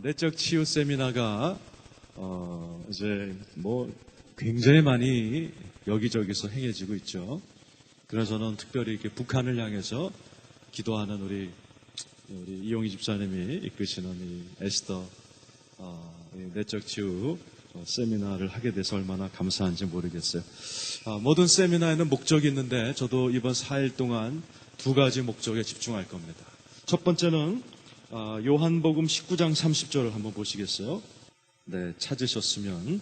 내적 치유 세미나가 이제 굉장히 많이 여기저기서 행해지고 있죠. 그래서 저는 특별히 이렇게 북한을 향해서 기도하는 우리 이용희 집사님이 이끄시는 이 에스더 내적 치유 세미나를 하게 돼서 얼마나 감사한지 모르겠어요. 모든 세미나에는 목적이 있는데 저도 이번 4일 동안 두 가지 목적에 집중할 겁니다. 첫 번째는 요한복음 19장 30절을 한번 보시겠어요? 네, 찾으셨으면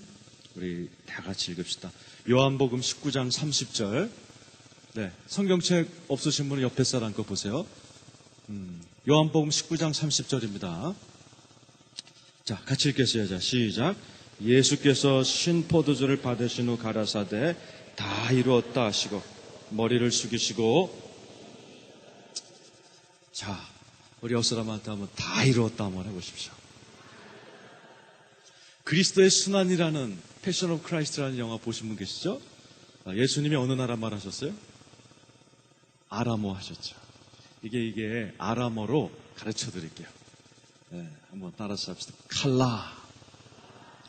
우리 다 같이 읽읍시다. 요한복음 19장 30절. 네, 성경책 없으신 분은 옆에 사람 거 보세요. 요한복음 19장 30절입니다. 자, 같이 읽겠어요. 자, 시작. 예수께서 신 포도주를 받으신 후 가라사대 다 이루었다 하시고 머리를 숙이시고, 자, 우리 옆 사람한테 한번 다 이루었다 한번 해보십시오. 그리스도의 순환이라는 패션 오브 크라이스트라는 영화 보신 분 계시죠? 예수님이 어느 나라 말 하셨어요? 아람어 하셨죠. 이게 아람어로 가르쳐 드릴게요. 네, 한번 따라서 합시다. 칼라.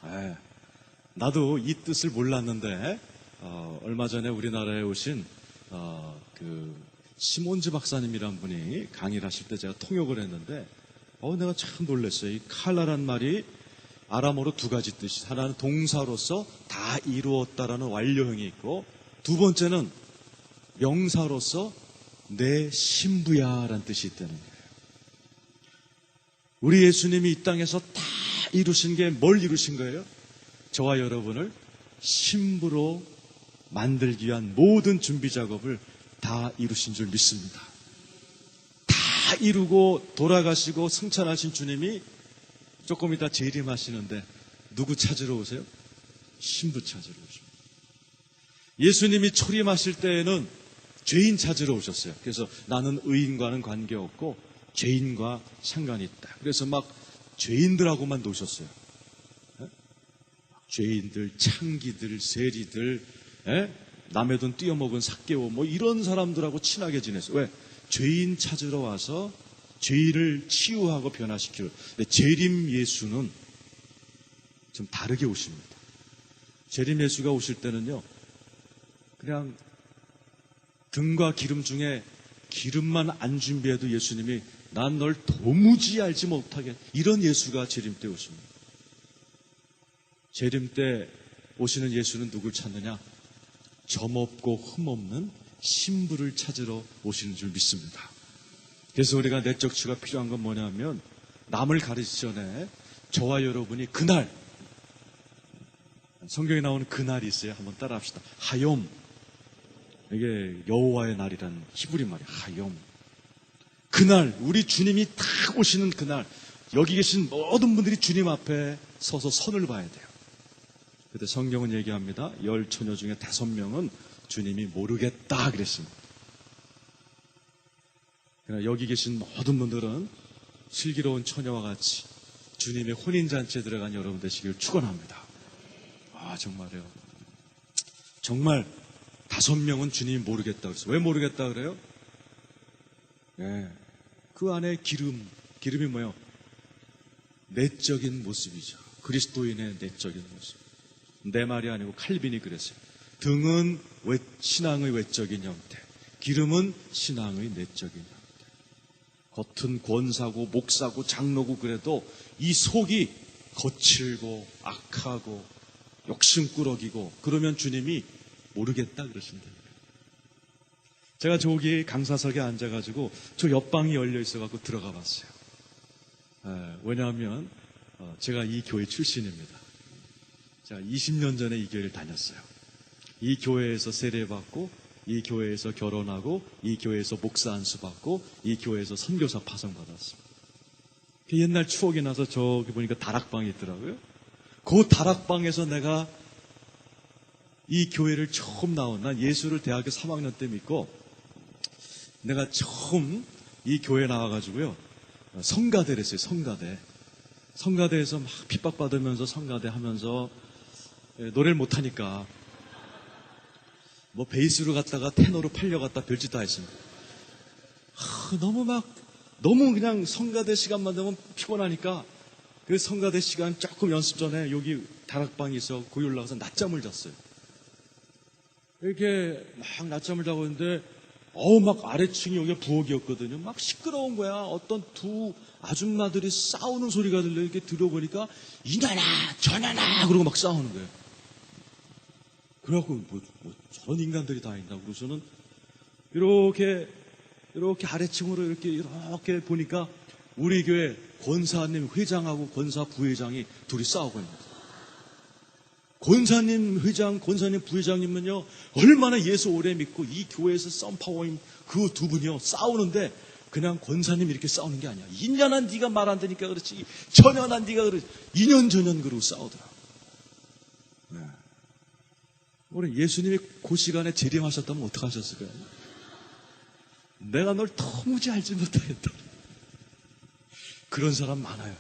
네, 나도 이 뜻을 몰랐는데 얼마 전에 우리나라에 오신 시몬즈 박사님이란 분이 강의를 하실 때 제가 통역을 했는데 내가 참 놀랐어요. 이 칼라란 말이 아람어로 두 가지 뜻이, 하나는 동사로서 다 이루었다라는 완료형이 있고, 두 번째는 명사로서 내 신부야라는 뜻이 있다는 거예요. 우리 예수님이 이 땅에서 다 이루신 게 뭘 이루신 거예요? 저와 여러분을 신부로 만들기 위한 모든 준비 작업을 다 이루신 줄 믿습니다. 다 이루고 돌아가시고 승천하신 주님이 조금 이따 재림하시는데 누구 찾으러 오세요? 신부 찾으러 오십니다. 예수님이 초림하실 때에는 죄인 찾으러 오셨어요. 그래서 나는 의인과는 관계없고 죄인과 상관이 있다. 그래서 막 죄인들하고만 노셨어요. 죄인들, 창기들, 세리들, 남의 돈 띄어먹은 삭개오, 이런 사람들하고 친하게 지냈어요. 왜? 죄인 찾으러 와서 죄인을 치유하고 변화시키고. 근데 재림 예수는 좀 다르게 오십니다. 재림 예수가 오실 때는요, 그냥 등과 기름 중에 기름만 안 준비해도 예수님이 난 널 도무지 알지 못하게, 이런 예수가 재림 때 오십니다. 재림 때 오시는 예수는 누굴 찾느냐? 점없고 흠없는 신부를 찾으러 오시는 줄 믿습니다. 그래서 우리가 내적 치유가 필요한 건 뭐냐면, 남을 가르치기 전에 저와 여러분이 그날, 성경에 나오는 그날이 있어요. 한번 따라 합시다. 하욤. 이게 여호와의 날이라는 히브리 말이에요. 하욤. 그날, 우리 주님이 딱 오시는 그날, 여기 계신 모든 분들이 주님 앞에 서서 선을 봐야 돼요. 그때 성경은 얘기합니다. 10처녀 중에 5명은 주님이 모르겠다 그랬습니다. 그러나 여기 계신 모든 분들은 슬기로운 처녀와 같이 주님의 혼인잔치에 들어간 여러분 되시길 축원합니다. 정말요. 정말 5명은 주님이 모르겠다 그랬어요. 왜 모르겠다 그래요? 그 안에 기름이 뭐예요? 내적인 모습이죠. 그리스도인의 내적인 모습. 내 말이 아니고 칼빈이 그랬어요. 등은 신앙의 외적인 형태, 기름은 신앙의 내적인 형태. 겉은 권사고 목사고 장로고 그래도 이 속이 거칠고 악하고 욕심꾸러기고, 그러면 주님이 모르겠다 그러신다. 제가 저기 강사석에 앉아가지고 저 옆방이 열려 있어가지고 들어가 봤어요. 왜냐하면 제가 이 교회 출신입니다. 제가 20년 전에 이 교회를 다녔어요. 이 교회에서 세례받고, 이 교회에서 결혼하고, 이 교회에서 목사 안수받고, 이 교회에서 선교사 파송받았습니다. 옛날 추억이 나서 저기 보니까 다락방이 있더라고요. 그 다락방에서 내가 이 교회를 처음 난 예수를 대학교 3학년 때 믿고, 내가 처음 이 교회 나와가지고요, 성가대를 했어요. 성가대에서 막 핍박받으면서 성가대 하면서 노래를 못하니까 베이스로 갔다가 테너로 팔려갔다 별짓 다 했습니다. 너무 그냥 성가대 시간만 되면 피곤하니까 그래서 성가대 시간 조금 연습 전에 여기 다락방에 있어 거기 올라가서 낮잠을 잤어요. 이렇게 막 낮잠을 자고 있는데 막 아래층이 여기가 부엌이었거든요. 막 시끄러운 거야. 어떤 두 아줌마들이 싸우는 소리가 들려. 이렇게 들어보니까 이년아 저년아 그러고 막 싸우는 거예요. 그래갖고 저런 인간들이 다 있나. 그래서는 이렇게 아래층으로 이렇게 보니까 우리 교회 권사님 회장하고 권사 부회장이 둘이 싸우고 있는 거예요. 권사님 회장, 권사님 부회장님은요, 얼마나 예수 오래 믿고 이 교회에서 썬파워인 그 두 분이요, 싸우는데 그냥 권사님 이렇게 싸우는 게 아니야. 2년한 네가 말 안 되니까 그렇지. 전년한 네가 그렇지. 2년 전년 그러고 싸우더라. 네. 우리 예수님이 그 시간에 재림하셨다면 어떡하셨을까요? 내가 널 도무지 알지 못하겠다. 그런 사람 많아요.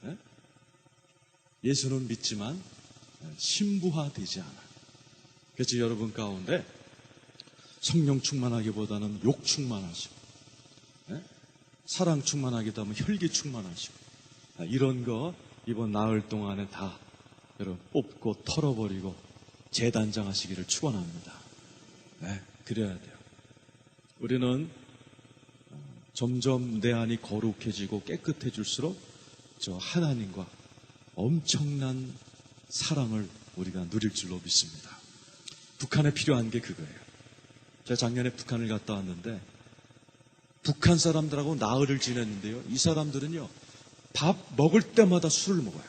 네? 예수는 믿지만 신부화되지 않아. 그래서 여러분 가운데 성령 충만하기보다는 욕 충만하시고, 사랑 충만하기보다는 혈기 충만하시고, 이런 거 이번 나흘 동안에 다 여러분 뽑고 털어버리고 재단장하시기를 축원합니다. 그래야 돼요. 우리는 점점 내 안이 거룩해지고 깨끗해질수록 저 하나님과 엄청난 사랑을 우리가 누릴 줄로 믿습니다. 북한에 필요한 게 그거예요. 제가 작년에 북한을 갔다 왔는데 북한 사람들하고 나흘을 지냈는데요. 이 사람들은요, 밥 먹을 때마다 술을 먹어요.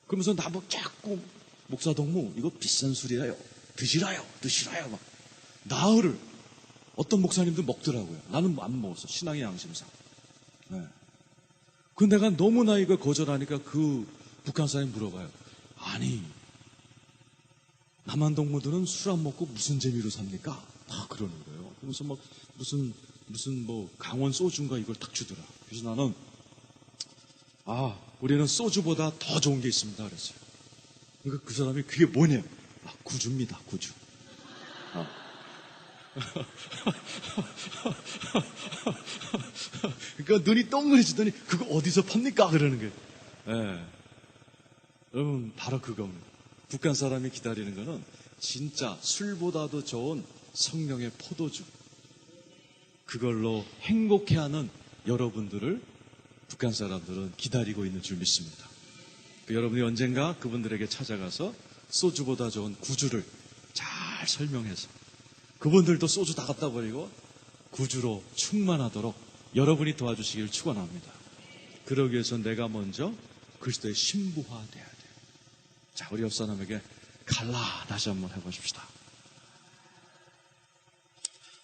그러면서 나보고 자꾸 목사 동무 이거 비싼 술이에요. 드시라요. 막 나흘을 어떤 목사님도 먹더라고요. 나는 안 먹었어. 신앙의 양심상. 그 내가 너무나 이걸 거절하니까 그 북한 사람이 물어봐요. 아니, 남한 동무들은 술 안 먹고 무슨 재미로 삽니까? 다 그러는 거예요. 그러면서 막 무슨 강원 소주인가 이걸 탁 주더라. 그래서 나는 우리는 소주보다 더 좋은 게 있습니다. 그랬어요. 그러니까 그 사람이 그게 뭐냐? 구주입니다. 구주. 그러니까 눈이 동그래지더니 그거 어디서 팝니까? 그러는 거예요. 여러분 바로 그겁니다. 북한 사람이 기다리는 거는 진짜 술보다도 좋은 성령의 포도주, 그걸로 행복해하는 여러분들을 북한 사람들은 기다리고 있는 줄 믿습니다. 여러분이 언젠가 그분들에게 찾아가서 소주보다 좋은 구주를 잘 설명해서 그분들도 소주 다 갖다 버리고 구주로 충만하도록 여러분이 도와주시기를 축원합니다. 그러기 위해서 내가 먼저 그리스도의 신부화돼야 돼요. 자, 우리 옆 사람에게 갈라 다시 한번 해보십시다.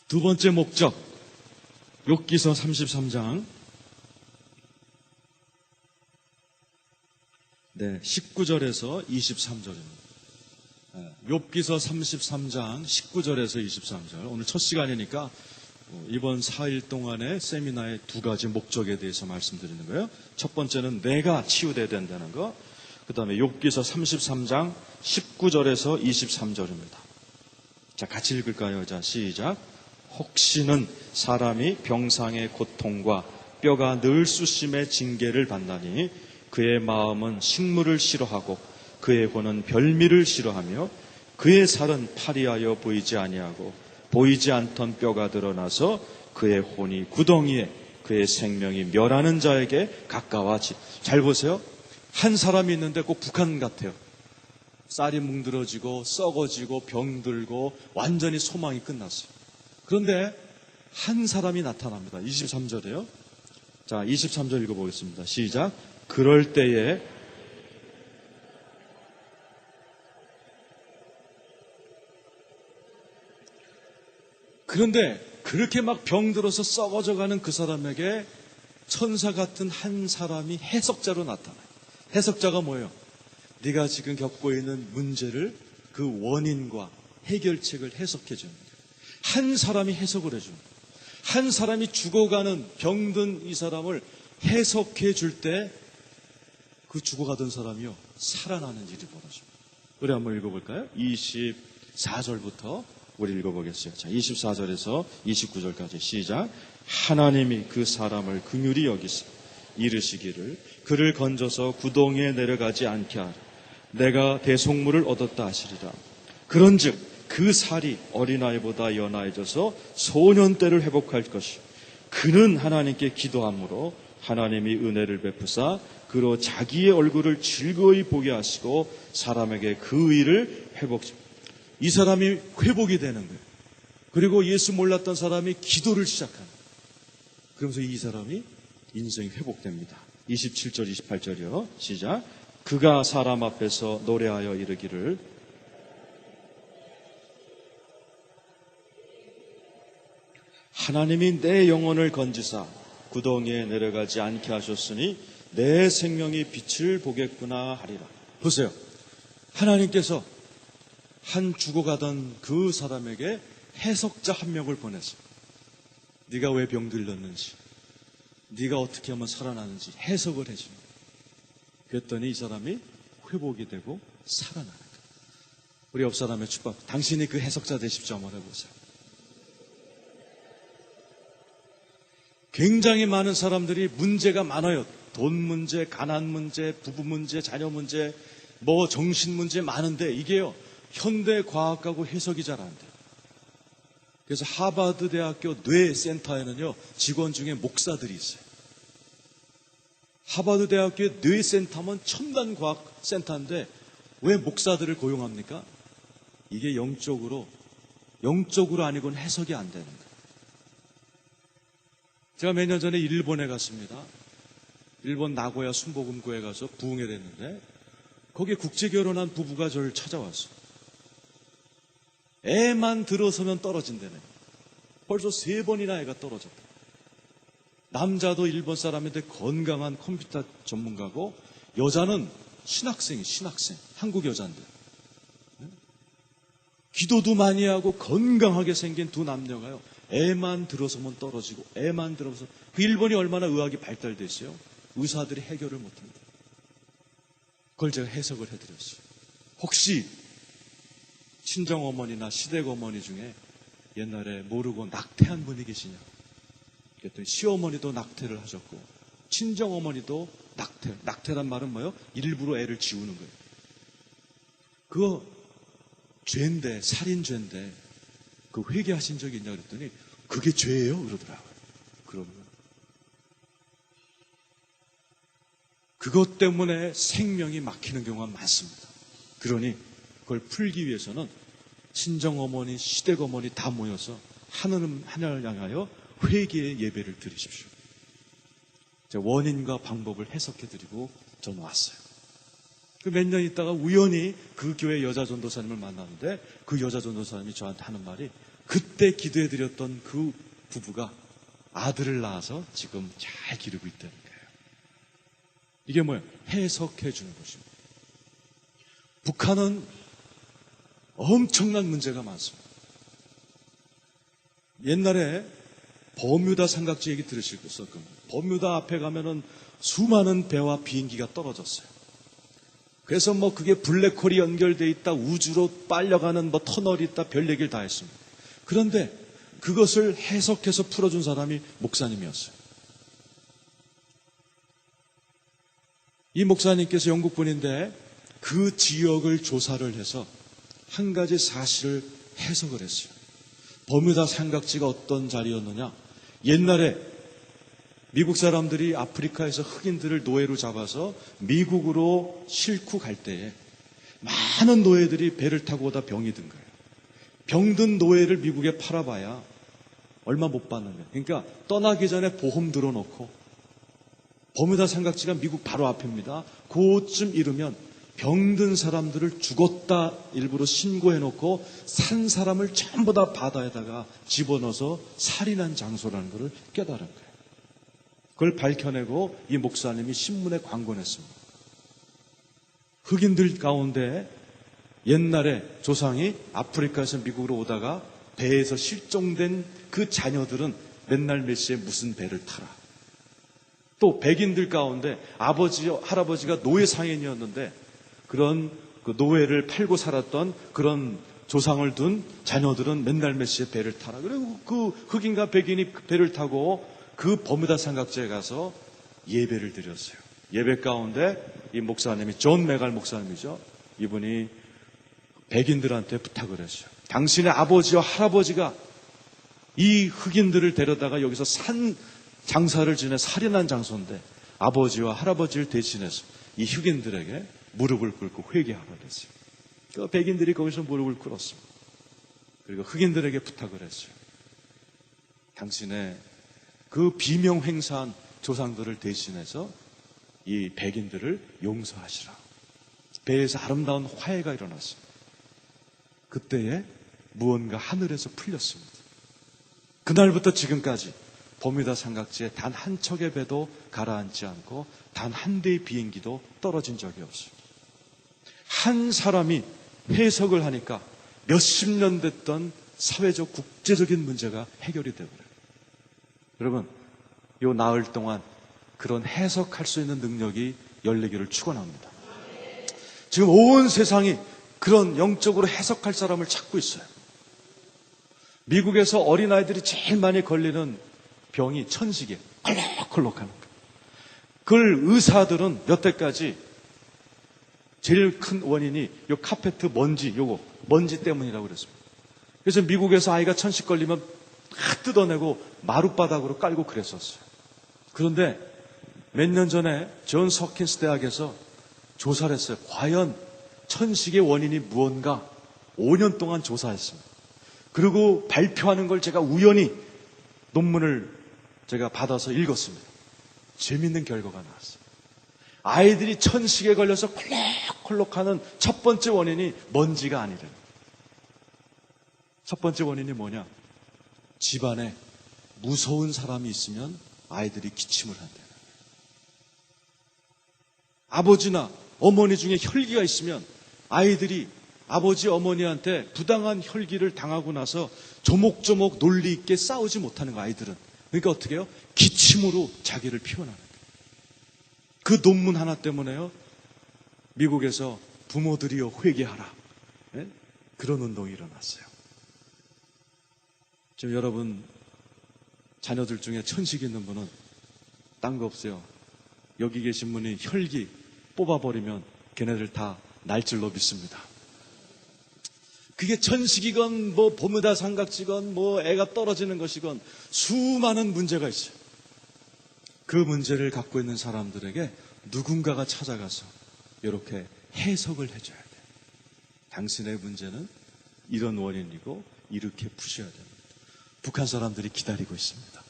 두 번째 목적, 욥기서 33장 19절에서 23절입니다. 욥기서 33장 19절에서 23절. 오늘 첫 시간이니까 이번 4일 동안의 세미나의 두 가지 목적에 대해서 말씀드리는 거예요. 첫 번째는 내가 치유돼야 된다는 거. 그 다음에 욥기서 33장 19절에서 23절입니다. 자, 같이 읽을까요? 자, 시작. 혹시는 사람이 병상의 고통과 뼈가 늘 쑤심의 징계를 받나니 그의 마음은 식물을 싫어하고 그의魂은 별미를 싫어하며 그의 살은 파리하여 보이지 아니하고 보이지 않던 뼈가 드러나서 그의 혼이 구덩이에 그의 생명이 멸하는 자에게 가까워지. 잘 보세요. 한 사람이 있는데 꼭 북한 같아요. 쌀이 뭉들어지고 썩어지고 병들고 완전히 소망이 끝났어요. 그런데 한 사람이 나타납니다. 23절에요. 자, 23절 읽어보겠습니다. 시작. 그럴 때에 그런데 그렇게 막 병들어서 썩어져가는 그 사람에게 천사 같은 한 사람이 해석자로 나타나요. 해석자가 뭐예요? 네가 지금 겪고 있는 문제를 그 원인과 해결책을 해석해 주는 거예요. 한 사람이 해석을 해줍니다. 한 사람이 죽어가는 병든 이 사람을 해석해 줄 때 그 죽어가던 사람이요 살아나는 일이 벌어집니다. 우리 한번 읽어볼까요? 24절부터 우리 읽어보겠어요. 자, 24절에서 29절까지 시작. 하나님이 그 사람을 긍휼히 여기사 이르시기를 그를 건져서 구덩이에 내려가지 않게 하라. 내가 대속물을 얻었다 하시리라. 그런즉 그 살이 어린아이보다 연하여져서 소년 때를 회복할 것이요 그는 하나님께 기도함으로 하나님이 은혜를 베푸사 그로 자기의 얼굴을 즐거이 보게 하시고 사람에게 그 의를 이 사람이 회복이 되는 거예요. 그리고 예수 몰랐던 사람이 기도를 시작하는 거예요. 그러면서 이 사람이 인생이 회복됩니다. 27절 28절이요. 시작. 그가 사람 앞에서 노래하여 이르기를 하나님이 내 영혼을 건지사 구덩이에 내려가지 않게 하셨으니 내 생명이 빛을 보겠구나 하리라. 보세요. 하나님께서 한 죽어가던 그 사람에게 해석자 한 명을 보냈어요. 네가 왜 병들렸는지, 네가 어떻게 하면 살아나는지 해석을 해주는 거예요. 그랬더니 이 사람이 회복이 되고 살아나는 거예요. 우리 옆 사람의 축복, 당신이 그 해석자 되십시오. 한번 해보세요. 굉장히 많은 사람들이 문제가 많아요. 돈 문제, 가난 문제, 부부 문제, 자녀 문제, 정신 문제 많은데 이게요, 현대 과학하고 해석이 잘 안 돼요. 그래서 하버드 대학교 뇌센터에는요, 직원 중에 목사들이 있어요. 하버드 대학교의 뇌센터면 첨단 과학 센터인데 왜 목사들을 고용합니까? 이게 영적으로 아니고는 해석이 안 되는 거예요. 제가 몇 년 전에 일본에 갔습니다. 일본 나고야 순복음교회 가서 부흥회 됐는데 거기에 국제결혼한 부부가 저를 찾아왔어요. 애만 들어서면 떨어진다네. 벌써 3번이나 애가 떨어졌다. 남자도 일본 사람인데 건강한 컴퓨터 전문가고 여자는 신학생, 한국 여자인데. 기도도 많이 하고 건강하게 생긴 두 남녀가요. 애만 들어서면 떨어지고 애만 들어서 그 일본이 얼마나 의학이 발달돼 있어요. 의사들이 해결을 못합니다. 그걸 제가 해석을 해드렸어요. 혹시 친정어머니나 시댁어머니 중에 옛날에 모르고 낙태한 분이 계시냐? 그랬더니 시어머니도 낙태를 하셨고 친정어머니도 낙태란 말은 뭐예요? 일부러 애를 지우는 거예요. 그거 죄인데, 살인죄인데 그 회개하신 적이 있냐 그랬더니 그게 죄예요? 그러더라고요. 그러면 그것 때문에 생명이 막히는 경우가 많습니다. 그러니 그걸 풀기 위해서는 친정어머니, 시댁어머니 다 모여서 하나님을 향하여 회개의 예배를 드리십시오. 제가 원인과 방법을 해석해드리고 저는 왔어요. 그 몇 년 있다가 우연히 그 교회 여자 전도사님을 만났는데 그 여자 전도사님이 저한테 하는 말이 그때 기도해드렸던 그 부부가 아들을 낳아서 지금 잘 기르고 있다는 거예요. 이게 뭐예요? 해석해주는 것입니다. 북한은 엄청난 문제가 많습니다. 옛날에 버뮤다 삼각지 얘기 들으실 겁니다. 버뮤다 앞에 가면은 수많은 배와 비행기가 떨어졌어요. 그래서 그게 블랙홀이 연결돼 있다, 우주로 빨려가는 터널이 있다, 별 얘기를 다 했습니다. 그런데 그것을 해석해서 풀어준 사람이 목사님이었어요. 이 목사님께서 영국 분인데 그 지역을 조사를 해서 한 가지 사실을 해석을 했어요. 버뮤다 삼각지가 어떤 자리였느냐? 옛날에 미국 사람들이 아프리카에서 흑인들을 노예로 잡아서 미국으로 싣고 갈 때에 많은 노예들이 배를 타고 오다 병이 든 거예요. 병든 노예를 미국에 팔아봐야 얼마 못 받는 거예요. 그러니까 떠나기 전에 보험 들어놓고 버뮤다 삼각지가 미국 바로 앞입니다. 그쯤 이르면 병든 사람들을 죽었다 일부러 신고해놓고 산 사람을 전부 다 바다에다가 집어넣어서 살인한 장소라는 것을 깨달은 거예요. 그걸 밝혀내고 이 목사님이 신문에 광고를 했습니다. 흑인들 가운데 옛날에 조상이 아프리카에서 미국으로 오다가 배에서 실종된 그 자녀들은 맨날 몇 시에 무슨 배를 타라. 또 백인들 가운데 아버지, 할아버지가 노예 상인이었는데 그런 그 노예를 팔고 살았던 그런 조상을 둔 자녀들은 맨날 몇 시에 배를 타라. 그리고 그 흑인과 백인이 배를 타고 그 버뮤다 삼각지에 가서 예배를 드렸어요. 예배 가운데 이 목사님이 존 메갈 목사님이죠. 이분이 백인들한테 부탁을 했어요. 당신의 아버지와 할아버지가 이 흑인들을 데려다가 여기서 장사를 지내 살인한 장소인데 아버지와 할아버지를 대신해서 이 흑인들에게 무릎을 꿇고 회개하라 그랬어요. 그 백인들이 거기서 무릎을 꿇었습니다. 그리고 흑인들에게 부탁을 했어요. 당신의 그 비명 행사한 조상들을 대신해서 이 백인들을 용서하시라. 배에서 아름다운 화해가 일어났습니다. 그때에 무언가 하늘에서 풀렸습니다. 그날부터 지금까지 버뮤다 삼각지에 단 한 척의 배도 가라앉지 않고 단 한 대의 비행기도 떨어진 적이 없어요. 한 사람이 해석을 하니까 몇십 년 됐던 사회적 국제적인 문제가 해결이 되버려요. 여러분, 요 나흘 동안 그런 해석할 수 있는 능력이 열리기를 축원합니다. 지금 온 세상이 그런 영적으로 해석할 사람을 찾고 있어요. 미국에서 어린아이들이 제일 많이 걸리는 병이 천식이에요. 콜록콜록하는 거. 그걸 의사들은 여태까지 제일 큰 원인이 요 카페트 먼지, 먼지 때문이라고 그랬습니다. 그래서 미국에서 아이가 천식 걸리면 다 뜯어내고 마룻바닥으로 깔고 그랬었어요. 그런데 몇 년 전에 존스 홉킨스 대학에서 조사를 했어요. 과연 천식의 원인이 무언가 5년 동안 조사했습니다. 그리고 발표하는 걸 제가 우연히 논문을 제가 받아서 읽었습니다. 재밌는 결과가 나왔어요. 아이들이 천식에 걸려서 콜록콜록하는 첫 번째 원인이 먼지가 아니래요. 첫 번째 원인이 뭐냐? 집안에 무서운 사람이 있으면 아이들이 기침을 한대요. 아버지나 어머니 중에 혈기가 있으면 아이들이 아버지 어머니한테 부당한 혈기를 당하고 나서 조목조목 논리 있게 싸우지 못하는 거 아이들은. 그러니까 어떻게 해요? 기침으로 자기를 표현하는 거예요. 그 논문 하나 때문에요. 미국에서 부모들이여 회개하라. 네? 그런 운동이 일어났어요. 지금 여러분 자녀들 중에 천식 있는 분은 딴 거 없어요. 여기 계신 분이 혈기 뽑아버리면 걔네들 다 날줄로 믿습니다. 그게 천식이건 뭐 버뮤다 삼각지건 뭐 애가 떨어지는 것이건 수많은 문제가 있어요. 그 문제를 갖고 있는 사람들에게 누군가가 찾아가서 이렇게 해석을 해줘야 돼요. 당신의 문제는 이런 원인이고 이렇게 푸셔야 됩니다. 북한 사람들이 기다리고 있습니다.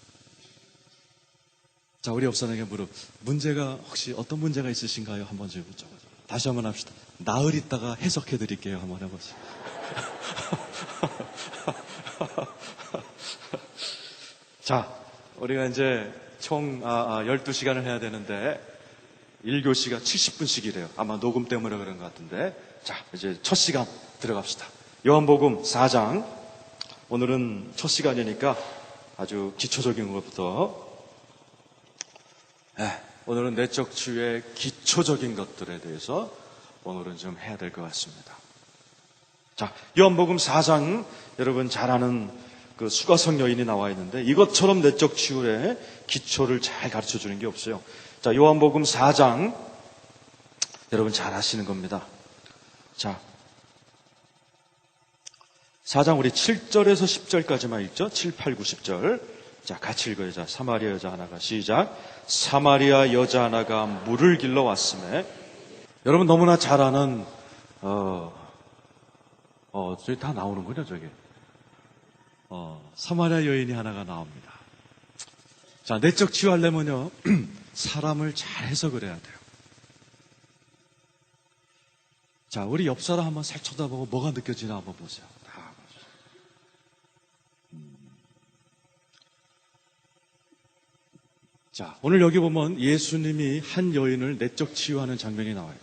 자, 우리 옆사람에게 문제가 혹시 어떤 문제가 있으신가요? 한번 좀 여쭤보죠. 다시 한번 합시다. 나흘 있다가 해석해 드릴게요. 한번 해보세요. 자, 우리가 이제 총 12시간을 해야 되는데 1교시가 70분씩이래요. 아마 녹음 때문에 그런 것 같은데. 자, 이제 첫 시간 들어갑시다. 요한복음 4장. 오늘은 첫 시간이니까 아주 기초적인 것부터. 오늘은 내적 치유의 기초적인 것들에 대해서 오늘은 좀 해야 될 것 같습니다. 자, 요한복음 4장 여러분 잘 아는 그 수가성 여인이 나와 있는데 이것처럼 내적 치유의 기초를 잘 가르쳐 주는 게 없어요. 자, 요한복음 4장 여러분 잘 아시는 겁니다. 자, 4장 우리 7절에서 10절까지만 읽죠. 7, 8, 9, 10절. 자, 같이 읽어요. 자, 사마리아 여자 하나가 시작. 사마리아 여자 하나가 물을 길러 왔음에 여러분 너무나 잘 아는 저기 다 나오는군요, 저기. 사마리아 여인이 하나가 나옵니다. 자, 내적 치유하려면요, 사람을 잘 해석을 해야 돼요. 자, 우리 옆 사람 한번 살 쳐다보고 뭐가 느껴지나 한번 보세요. 다 보세요. 자, 오늘 여기 보면 예수님이 한 여인을 내적 치유하는 장면이 나와요.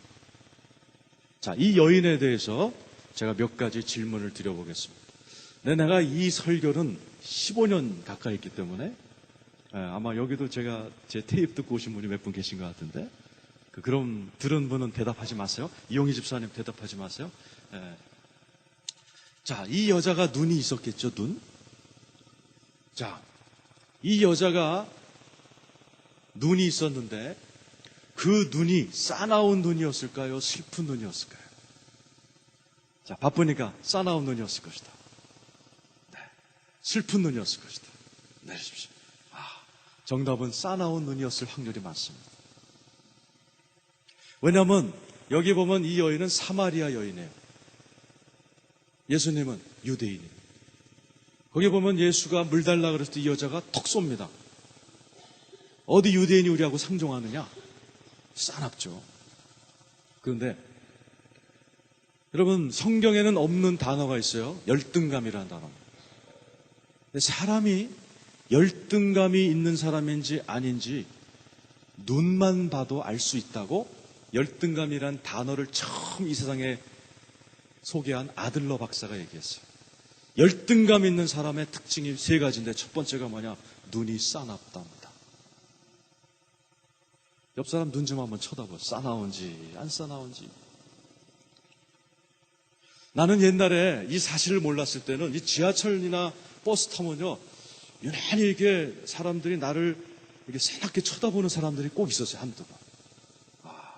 자, 이 여인에 대해서 제가 몇 가지 질문을 드려보겠습니다. 내가 이 설교는 15년 가까이 했기 때문에 아마 여기도 제가 제 테이프 듣고 오신 분이 몇 분 계신 것 같은데 그럼 들은 분은 대답하지 마세요. 이용희 집사님 대답하지 마세요. 자, 이 여자가 눈이 있었겠죠, 눈? 자, 이 여자가 눈이 있었는데 그 눈이 싸나운 눈이었을까요? 슬픈 눈이었을까요? 자, 바쁘니까 싸나운 눈이었을 것이다. 네, 슬픈 눈이었을 것이다. 내리십시오. 정답은 싸나운 눈이었을 확률이 많습니다. 왜냐하면 여기 보면 이 여인은 사마리아 여인이에요. 예수님은 유대인이에요. 거기 보면 예수가 물 달라 그랬을 때 이 여자가 턱 쏩니다. 어디 유대인이 우리하고 상종하느냐? 싸납죠. 그런데 여러분, 성경에는 없는 단어가 있어요. 열등감이라는 단어. 근데 사람이 열등감이 있는 사람인지 아닌지 눈만 봐도 알 수 있다고 열등감이란 단어를 처음 이 세상에 소개한 아들러 박사가 얘기했어요. 열등감 있는 사람의 특징이 세 가지인데 첫 번째가 뭐냐? 눈이 싸납답니다. 옆 사람 눈 좀 한번 쳐다봐. 싸나운지 안 싸나운지. 나는 옛날에 이 사실을 몰랐을 때는 이 지하철이나 버스 타면요, 유난히 이렇게 사람들이 나를 이렇게 새롭게 쳐다보는 사람들이 꼭 있었어요. 한두 번.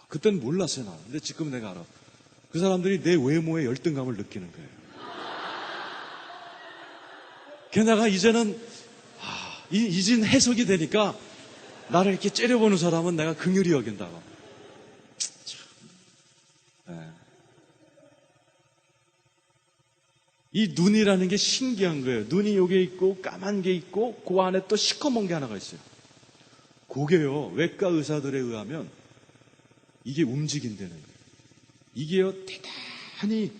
그때는 몰랐어요, 나는. 근데 지금 내가 알아. 그 사람들이 내 외모에 열등감을 느끼는 거예요. 게다가 이제는 이젠 해석이 되니까 나를 이렇게 째려보는 사람은 내가 긍휼히 여긴다고. 네. 이 눈이라는 게 신기한 거예요. 눈이 여기 있고 까만 게 있고 그 안에 또 시커먼 게 하나가 있어요. 그게요, 외과 의사들에 의하면 이게 움직인다는 거예요. 이게요, 대단히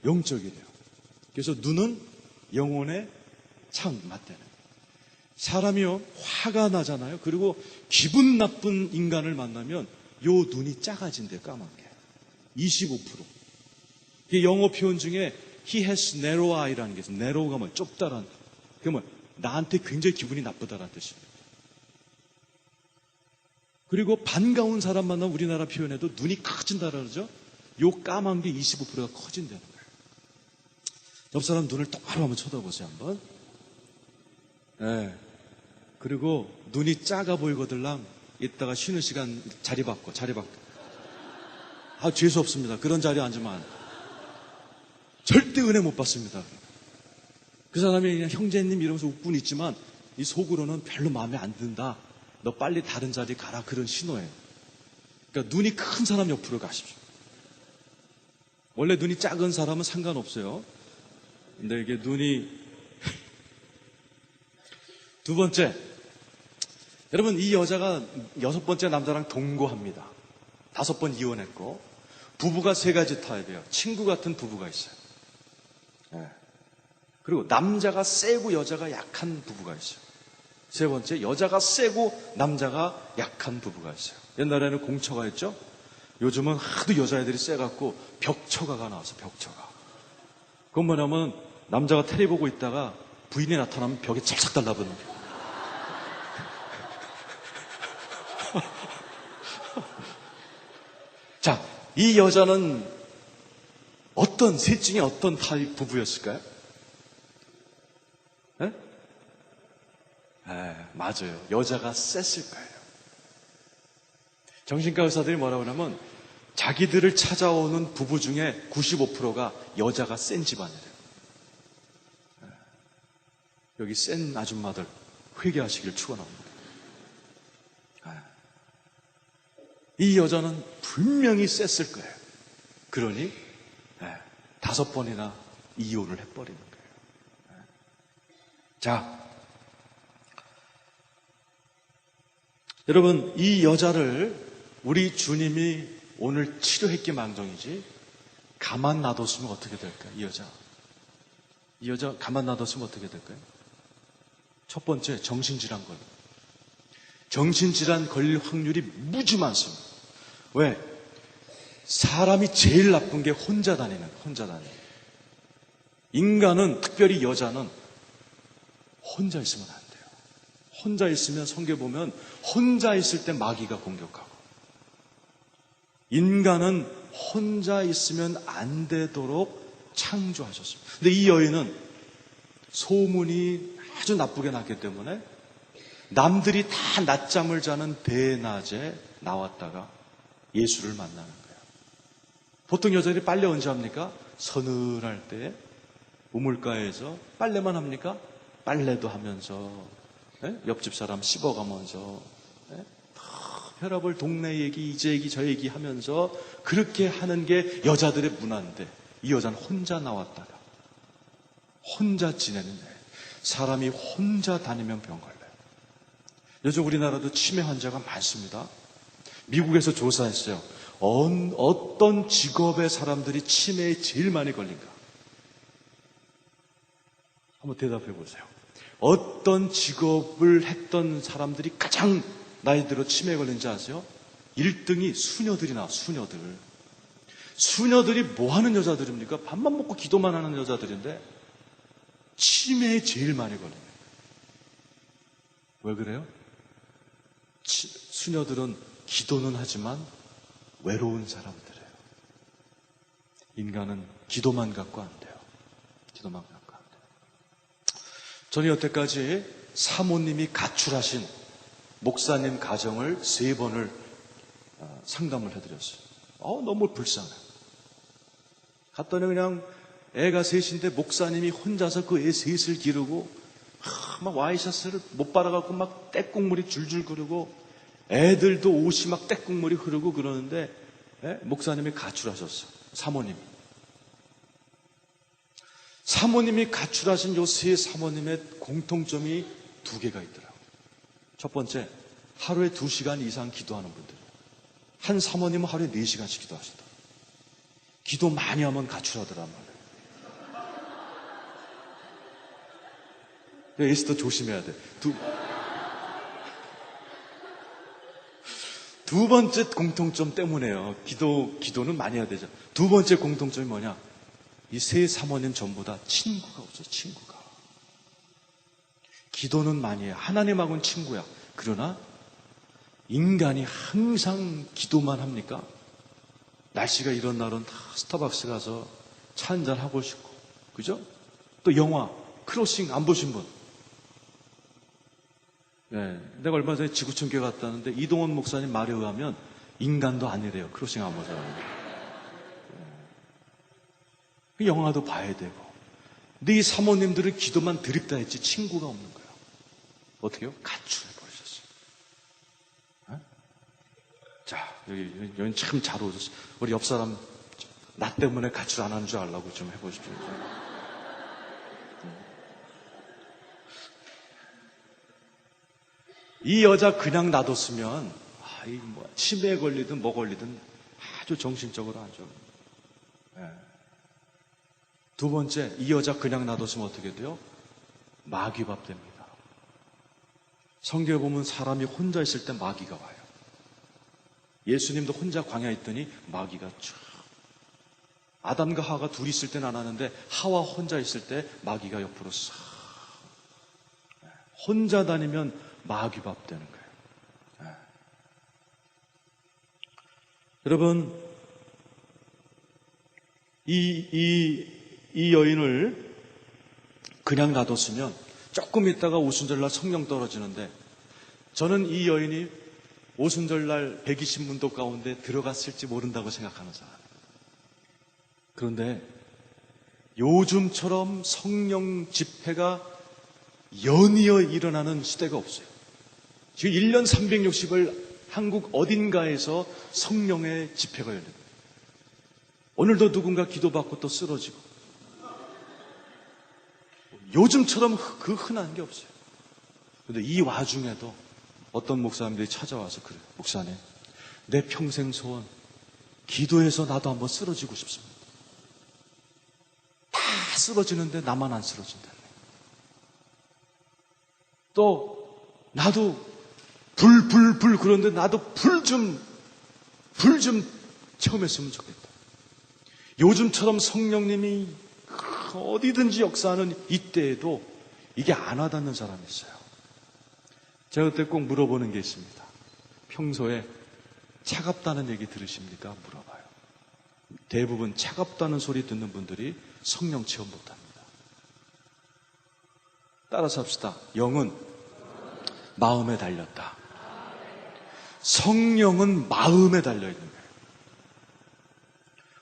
영적이래요. 그래서 눈은 영혼의 창 맞대는 거예요. 사람이요, 화가 나잖아요. 그리고 기분 나쁜 인간을 만나면 요 눈이 작아진대요, 까만 게. 25%. 이게 영어 표현 중에 he has narrow eye라는 게 있어요. narrow가 뭐예요? 좁다란. 그게 뭐예요? 나한테 굉장히 기분이 나쁘다라는 뜻입니다. 그리고 반가운 사람 만나면 우리나라 표현에도 눈이 커진다 그러죠? 요 까만 게 25%가 커진다는 거예요. 옆 사람 눈을 똑바로 한번 쳐다보세요, 한번. 네. 그리고 눈이 작아 보이거들랑 이따가 쉬는 시간 자리 바꿔. 재수 없습니다. 그런 자리에 앉으면 안 돼. 절대 은혜 못 받습니다. 그 사람이 그냥 형제님 이러면서 웃고는 있지만 이 속으로는 별로 마음에 안 든다. 너 빨리 다른 자리 가라. 그런 신호예요. 그러니까 눈이 큰 사람 옆으로 가십시오. 원래 눈이 작은 사람은 상관없어요. 근데 이게 눈이 두 번째, 여러분, 이 여자가 6번째 남자랑 동거합니다. 5번 이혼했고 부부가 3가지 타입이에요. 친구 같은 부부가 있어요. 네. 그리고 남자가 세고 여자가 약한 부부가 있어요. 세 번째, 여자가 세고 남자가 약한 부부가 있어요. 옛날에는 공처가 있죠. 요즘은 하도 여자애들이 세갖고 벽처가가 나와서 벽처가. 그건 뭐냐면 남자가 텔레 보고 있다가 부인이 나타나면 벽에 찰싹 달라붙는 거예요. 자, 이 여자는 셋 중에 어떤 타입 부부였을까요? 네? 맞아요. 여자가 셌을 거예요. 정신과 의사들이 뭐라고 하냐면 자기들을 찾아오는 부부 중에 95%가 여자가 센 집안이래요. 여기 센 아줌마들 회개하시길 축원합니다. 이 여자는 분명히 셌을 거예요. 그러니 5번이나 이혼을 해버리는 거예요. 자, 여러분, 이 여자를 우리 주님이 오늘 치료했기망정이지 가만 놔뒀으면 어떻게 될까요? 이 여자 가만 놔뒀으면 어떻게 될까요? 첫 번째, 정신질환 걸려. 정신질환 걸릴 확률이 무지 많습니다. 왜? 사람이 제일 나쁜 게 혼자 다니는. 인간은, 특별히 여자는 혼자 있으면 안 돼요. 혼자 있으면 성경에 보면 혼자 있을 때 마귀가 공격하고, 인간은 혼자 있으면 안 되도록 창조하셨습니다. 근데 이 여인은 소문이 아주 나쁘게 났기 때문에 남들이 다 낮잠을 자는 대낮에 나왔다가 예수를 만나는 거예요. 보통 여자들이 빨래 언제 합니까? 서늘할 때 우물가에서 빨래만 합니까? 빨래도 하면서 옆집 사람 씹어가면서 혈압을 동네 얘기, 이제 얘기, 저 얘기 하면서 그렇게 하는 게 여자들의 문화인데 이 여자는 혼자 나왔다가 혼자 지내는 거예요. 사람이 혼자 다니면 병 걸려요. 요즘 우리나라도 치매 환자가 많습니다. 미국에서 조사했어요. 어떤 직업의 사람들이 치매에 제일 많이 걸린가? 한번 대답해 보세요. 어떤 직업을 했던 사람들이 가장 나이 들어 치매에 걸린지 아세요? 1등이 수녀들이 나와, 수녀들. 수녀들이 뭐 하는 여자들입니까? 밥만 먹고 기도만 하는 여자들인데 치매에 제일 많이 걸립니다. 왜 그래요? 수녀들은 기도는 하지만 외로운 사람들이에요. 인간은 기도만 갖고 안 돼요. 기도만 갖고 안 돼요. 저는 여태까지 사모님이 가출하신 목사님 가정을 3번을 상담을 해드렸어요. 너무 불쌍해요. 갔더니 그냥 애가 셋인데 목사님이 혼자서 그 애 셋을 기르고 막 와이셔츠를 못 빨아갖고 막 떼국물이 줄줄 흐르고 애들도 옷이 막 떼국물이 흐르고 그러는데 목사님이 가출하셨어요. 사모님이 가출하신 요 세 사모님의 공통점이 2개가 있더라고요. 첫 번째, 하루에 2시간 이상 기도하는 분들이에요. 한 사모님은 하루에 4시간씩 기도하시더라고요. 기도 많이 하면 가출하더란 말이에요. 에스더 조심해야 돼. 두 번째 공통점 때문에요. 기도는 많이 해야 되죠. 2번째 공통점이 뭐냐? 이 세 사모님 전부 다 친구가 없어요. 친구가. 기도는 많이 해요. 하나님하고는 친구야. 그러나 인간이 항상 기도만 합니까? 날씨가 이런 날은 다 스타벅스 가서 차 한잔 하고 싶고, 그죠? 또 영화, 크로싱 안 보신 분? 네, 내가 얼마 전에 지구촌교회 갔다 왔는데 이동원 목사님 말에 의하면 인간도 아니래요. 크로싱 안 보서. 그 영화도 봐야 되고. 근데 이 사모님들은 기도만 드립다 했지 친구가 없는 거예요. 어떻게요? 가출해 버리셨어요. 자, 여기 참 잘 오셨어요. 우리 옆 사람 나 때문에 가출 안 하는 줄 알라고 좀 해보십시오. 이 여자 그냥 놔뒀으면 치매에 걸리든 뭐 걸리든 아주 정신적으로 안 좋아요. 네. 2번째, 이 여자 그냥 놔뒀으면 어떻게 돼요? 마귀밥 됩니다. 성경에 보면 사람이 혼자 있을 때 마귀가 와요. 예수님도 혼자 광야에 있더니 마귀가 쭉. 아담과 하와가 둘이 있을 때는 안 하는데 하와 혼자 있을 때 마귀가 옆으로 싹. 혼자 다니면 마귀밥 되는 거예요. 여러분, 이 여인을 그냥 놔뒀으면 조금 있다가 오순절날 성령 떨어지는데 저는 이 여인이 오순절날 120문도 가운데 들어갔을지 모른다고 생각하는 사람이에요. 그런데 요즘처럼 성령 집회가 연이어 일어나는 시대가 없어요. 지금 1년 360을 한국 어딘가에서 성령의 집회가 열립니다. 오늘도 누군가 기도받고 또 쓰러지고. 요즘처럼 그 흔한 게 없어요. 그런데 이 와중에도 어떤 목사님들이 찾아와서 그래요. 목사님, 내 평생 소원, 기도해서 나도 한번 쓰러지고 싶습니다. 다 쓰러지는데 나만 안 쓰러진다. 또 나도 불 그런데 나도 불 좀 체험했으면 좋겠다. 요즘처럼 성령님이 어디든지 역사하는 이때에도 이게 안 와닿는 사람이 있어요. 제가 그때 꼭 물어보는 게 있습니다. 평소에 차갑다는 얘기 들으십니까? 물어봐요. 대부분 차갑다는 소리 듣는 분들이 성령 체험 못합니다. 따라서 합시다. 영은 마음에 달렸다. 성령은 마음에 달려있는 거예요.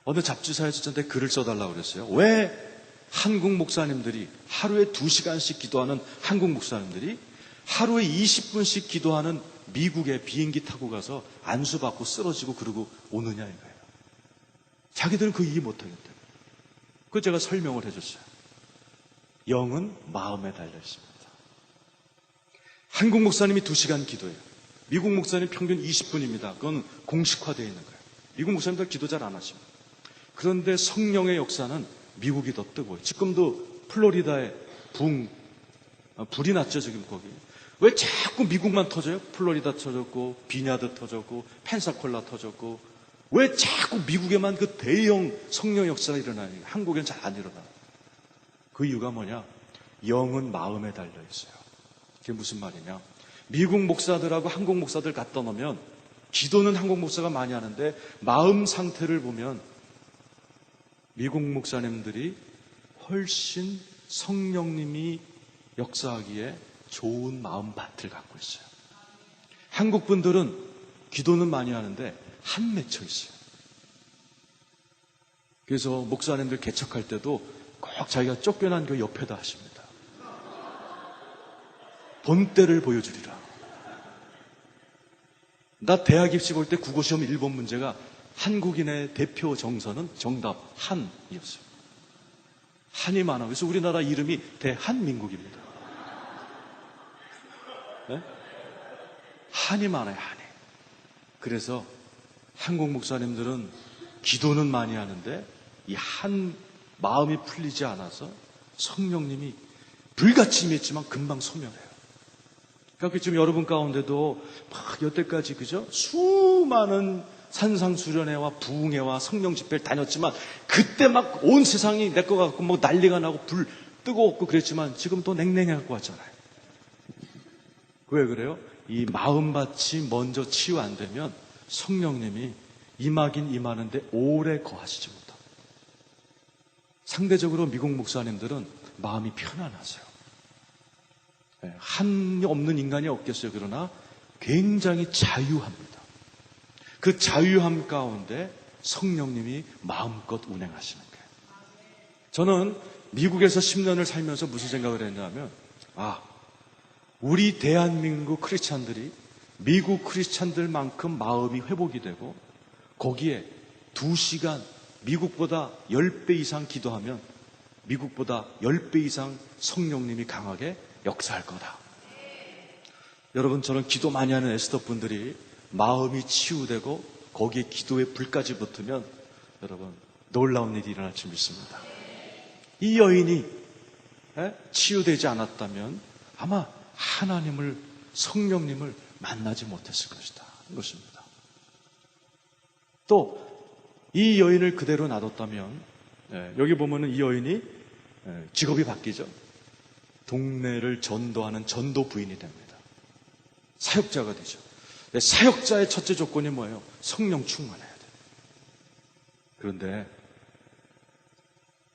어느 잡지사에 저한테 글을 써달라고 그랬어요. 왜 한국 목사님들이 하루에 2시간씩 기도하는 한국 목사님들이 하루에 20분씩 기도하는 미국에 비행기 타고 가서 안수받고 쓰러지고 그러고 오느냐 이거예요. 자기들은 그 이해 못하겠대요. 그걸 제가 설명을 해줬어요. 영은 마음에 달려있습니다. 한국 목사님이 2시간 기도해요. 미국 목사님 평균 20분입니다. 그건 공식화되어 있는 거예요. 미국 목사님들 기도 잘 안 하십니다. 그런데 성령의 역사는 미국이 더 뜨거워요. 지금도 플로리다에 불이 났죠, 지금 거기. 왜 자꾸 미국만 터져요? 플로리다 터졌고, 비냐드 터졌고, 펜사콜라 터졌고. 왜 자꾸 미국에만 그 대형 성령 역사가 일어나요? 한국엔 잘 안 일어나요. 그 이유가 뭐냐? 영은 마음에 달려 있어요. 그게 무슨 말이냐? 미국 목사들하고 한국 목사들 갖다 놓으면 기도는 한국 목사가 많이 하는데 마음 상태를 보면 미국 목사님들이 훨씬 성령님이 역사하기에 좋은 마음밭을 갖고 있어요. 한국 분들은 기도는 많이 하는데 한 맺혀 있어요. 그래서 목사님들 개척할 때도 꼭 자기가 쫓겨난 교 옆에다 하십니다. 본때를 보여주리라. 나 대학 입시 볼 때 국어시험 1번 문제가 한국인의 대표 정서는 정답 한이었어요. 한이 많아. 그래서 우리나라 이름이 대한민국입니다. 네? 한이 많아요, 한이. 그래서 한국 목사님들은 기도는 많이 하는데 이 한 마음이 풀리지 않아서 성령님이 불같이 임했지만 금방 소멸해요. 그러니까 지금 여러분 가운데도 막 여태까지 그죠? 수많은 산상수련회와 부흥회와 성령 집회를 다녔지만 그때 막 온 세상이 내 거 같고 뭐 난리가 나고 불 뜨거웠고 그랬지만 지금 또 냉랭해 갖고 왔잖아요. 왜 그래요? 이 마음밭이 먼저 치유 안 되면 성령님이 임하긴 임하는데 오래 거하시지 못합니다. 상대적으로 미국 목사님들은 마음이 편안하세요. 한이 없는 인간이 없겠어요. 그러나 굉장히 자유합니다. 그 자유함 가운데 성령님이 마음껏 운행하시는 거예요. 저는 미국에서 10년을 살면서 무슨 생각을 했냐면 우리 대한민국 크리스찬들이 미국 크리스찬들만큼 마음이 회복이 되고 거기에 2시간 미국보다 10배 이상 기도하면 미국보다 10배 이상 성령님이 강하게 역사할 거다. 여러분, 저는 기도 많이 하는 에스더 분들이 마음이 치유되고 거기에 기도의 불까지 붙으면 여러분 놀라운 일이 일어날 줄 믿습니다. 이 여인이 치유되지 않았다면 아마 하나님을, 성령님을 만나지 못했을 것이다. 이것입니다. 또 이 여인을 그대로 놔뒀다면 여기 보면은 이 여인이 직업이 바뀌죠. 동네를 전도하는 전도 부인이 됩니다. 사역자가 되죠. 사역자의 첫째 조건이 뭐예요? 성령 충만해야 돼요. 그런데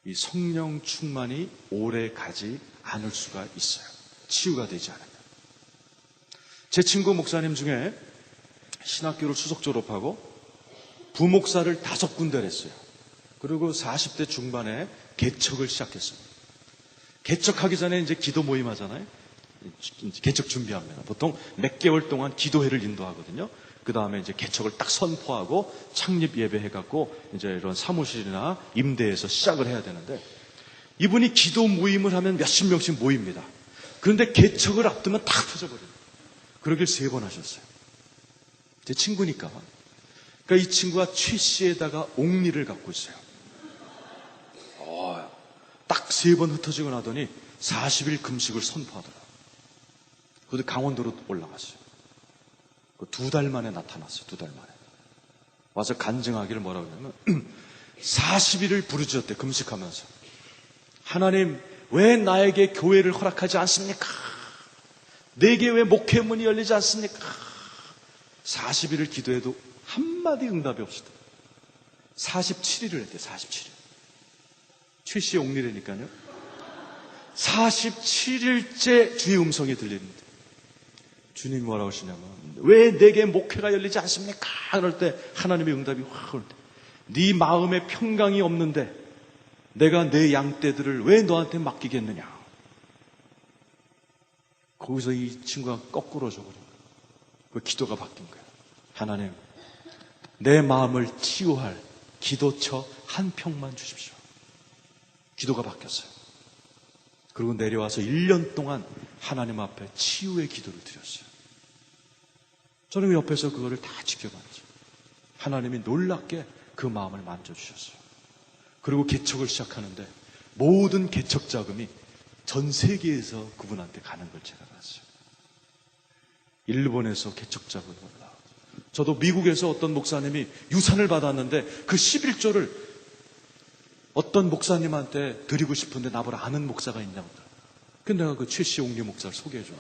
이 성령 충만이 오래 가지 않을 수가 있어요. 치유가 되지 않으면. 제 친구 목사님 중에 신학교를 수석 졸업하고 부목사를 5군데를 했어요. 그리고 40대 중반에 개척을 시작했어요. 개척하기 전에 이제 기도 모임 하잖아요. 개척 준비합니다. 보통 몇 개월 동안 기도회를 인도하거든요. 그 다음에 이제 개척을 딱 선포하고 창립 예배 해갖고 이제 이런 사무실이나 임대해서 시작을 해야 되는데 이분이 기도 모임을 하면 몇십 명씩 모입니다. 그런데 개척을 앞두면 탁 터져버려요. 그러길 3번 하셨어요. 제 친구니까. 그러니까 이 친구가 최 씨에다가 옥리를 갖고 있어요. 딱 3번 흩어지고 나더니 40일 금식을 선포하더라고요. 그것도 강원도로 올라갔어요. 2달 만에 나타났어요. 2달 만에. 와서 간증하기를 뭐라고 하냐면 40일을 부르짖었대. 금식하면서. 하나님, 왜 나에게 교회를 허락하지 않습니까? 내게 왜 목회문이 열리지 않습니까? 40일을 기도해도 한마디 응답이 없었다. 47일을 했대. 47일. 최 씨의 주님이 뭐라고 하시냐면 왜 내게 목회가 열리지 않습니까? 그럴 때 하나님의 응답이 확 올 때 네 마음에 평강이 없는데 내가 내 양떼들을 왜 너한테 맡기겠느냐? 거기서 이 친구가 거꾸로 져버린 거예요. 그 기도가 바뀐 거예요. 하나님, 내 마음을 치유할 기도처 한 평만 주십시오. 기도가 바뀌었어요. 그리고 내려와서 1년 동안 하나님 앞에 치유의 기도를 드렸어요. 저는 옆에서 그거를 다 지켜봤죠. 하나님이 놀랍게 그 마음을 만져주셨어요. 그리고 개척을 시작하는데 모든 개척 자금이 전 세계에서 그분한테 가는 걸 제가 봤어요. 일본에서 개척 자금이 올라와요. 저도 미국에서 어떤 목사님이 유산을 받았는데 그 11조를 어떤 목사님한테 드리고 싶은데 나보다 아는 목사가 있냐고. 근데 내가 그 최시용리 목사를 소개해줘요.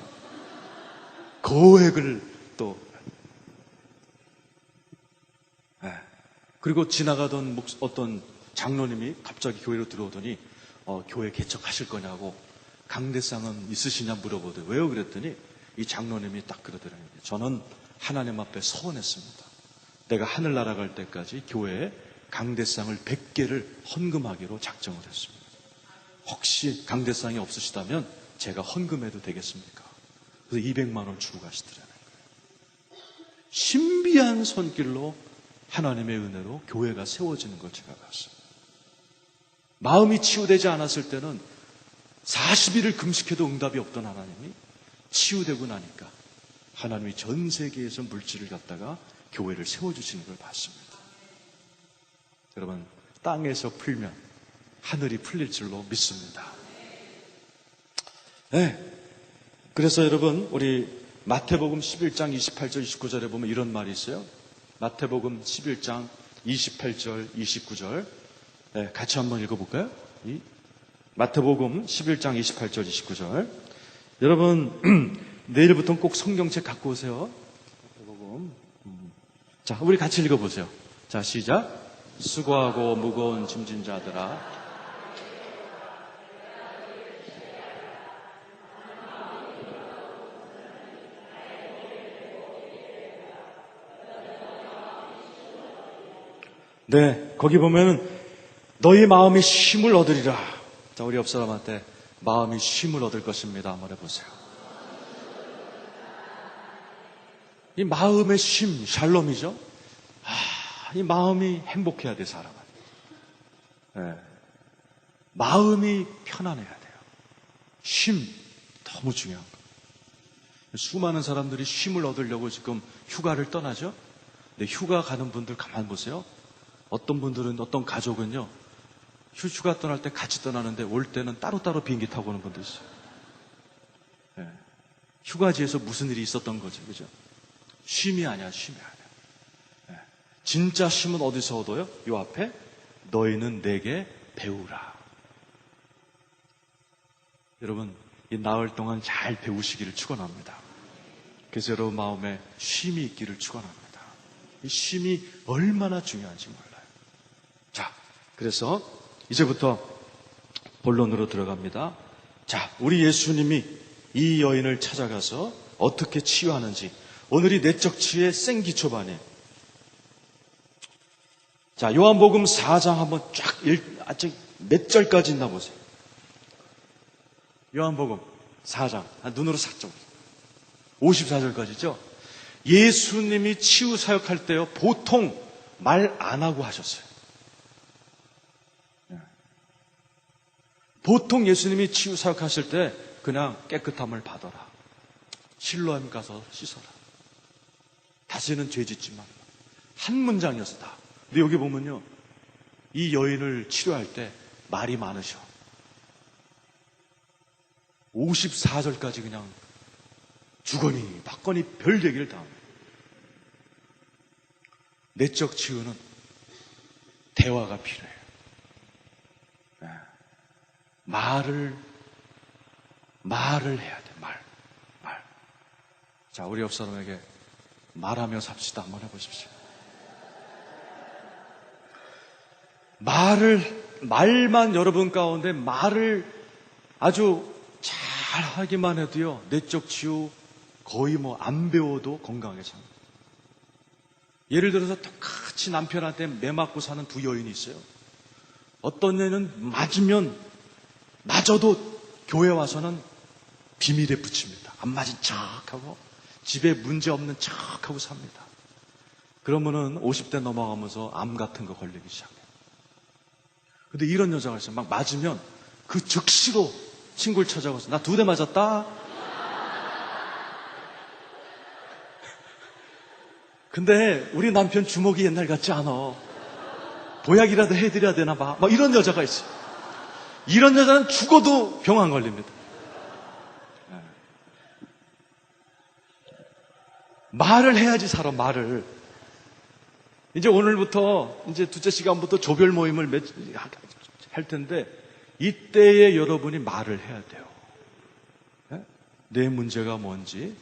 거액을 또. 그리고 지나가던 어떤 장로님이 갑자기 교회로 들어오더니 교회 개척하실 거냐고 강대상은 있으시냐 물어보더니 왜요? 그랬더니 이 장로님이 딱 그러더라고요. 저는 하나님 앞에 서원했습니다. 내가 하늘 날아갈 때까지 교회에 강대상을 100개를 헌금하기로 작정을 했습니다. 혹시 강대상이 없으시다면 제가 헌금해도 되겠습니까? 그래서 200만 원 주고 가시더라는 거예요. 신비한 손길로 하나님의 은혜로 교회가 세워지는 걸 제가 봤어요. 마음이 치유되지 않았을 때는 40일을 금식해도 응답이 없던 하나님이 치유되고 나니까 하나님이 전 세계에서 물질을 갖다가 교회를 세워주시는 걸 봤습니다. 여러분, 땅에서 풀면 하늘이 풀릴 줄로 믿습니다. 네. 그래서 여러분, 우리 마태복음 11장 28절 29절에 보면 이런 말이 있어요. 마태복음 11장 28절 29절 네, 같이 한번 읽어볼까요? 마태복음 11장 28절 29절 여러분 내일부터는 꼭 성경책 갖고 오세요. 마태복음. 자, 우리 같이 읽어보세요. 자, 시작. 수고하고 무거운 짐진 자들아 네, 거기 보면은 너희 마음이 쉼을 얻으리라. 자, 우리 옆 사람한테 마음이 쉼을 얻을 것입니다. 한번 해보세요. 이 마음의 쉼, 샬롬이죠. 이 마음이 행복해야 돼, 사람은. 네. 마음이 편안해야 돼요. 쉼, 너무 중요한 거. 수많은 사람들이 쉼을 얻으려고 지금 휴가를 떠나죠. 근데 휴가 가는 분들 가만 보세요. 어떤 분들은, 어떤 가족은요, 휴가 떠날 때 같이 떠나는데 올 때는 따로따로 비행기 타고 오는 분도 있어요. 네. 휴가지에서 무슨 일이 있었던 거죠, 그죠? 쉼이 아니야, 쉼이 아니야. 네. 진짜 쉼은 어디서 얻어요? 요 앞에 너희는 내게 배우라. 여러분, 이 나흘 동안 잘 배우시기를 축원합니다. 그래서 여러분 마음에 쉼이 있기를 축원합니다. 이 쉼이 얼마나 중요한지 몰라요. 자, 그래서 이제부터 본론으로 들어갑니다. 자, 우리 예수님이 이 여인을 찾아가서 어떻게 치유하는지 오늘이 내적 치유의 생기초반이에요. 자, 요한복음 4장 한번 쫙 몇 절까지 있나 보세요. 요한복음 4장 눈으로 삭 54절까지죠. 예수님이 치유 사역할 때요 보통 말 안 하고 하셨어요. 보통 예수님이 치유 사역하실 때 그냥 깨끗함을 받아라. 실로암 가서 씻어라. 다시는 죄 짓지 마. 한 문장이었어 다. 근데 여기 보면요. 이 여인을 치료할 때 말이 많으셔. 54절까지 그냥 주거니 받거니 별 얘기를 다 합니다. 내적 치유는 대화가 필요해요. 네. 말을 해야 돼. 말. 자, 우리 옆 사람에게 말하며 삽시다. 한번 해보십시오. 말만 여러분 가운데 말을 아주 잘 하기만 해도요, 내적 치유 거의 뭐 안 배워도 건강하게 삽니다. 예를 들어서 똑같이 남편한테 매맞고 사는 두 여인이 있어요. 어떤 애는 맞아도 교회 와서는 비밀에 붙입니다. 안 맞은 척하고 집에 문제 없는 척하고 삽니다. 그러면은 50대 넘어가면서 암 같은 거 걸리기 시작해요. 근데 이런 여자가 있어요. 막 맞으면 그 즉시로 친구를 찾아가서 나 2대 맞았다. 근데 우리 남편 주먹이 옛날 같지 않아. 보약이라도 해드려야 되나 봐. 막 이런 여자가 있어요. 이런 여자는 죽어도 병 안 걸립니다. 말을 해야지 살아, 말을. 이제 오늘부터, 이제 둘째 시간부터 조별 모임을 할 텐데, 이때에 여러분이 말을 해야 돼요. 내 문제가 뭔지.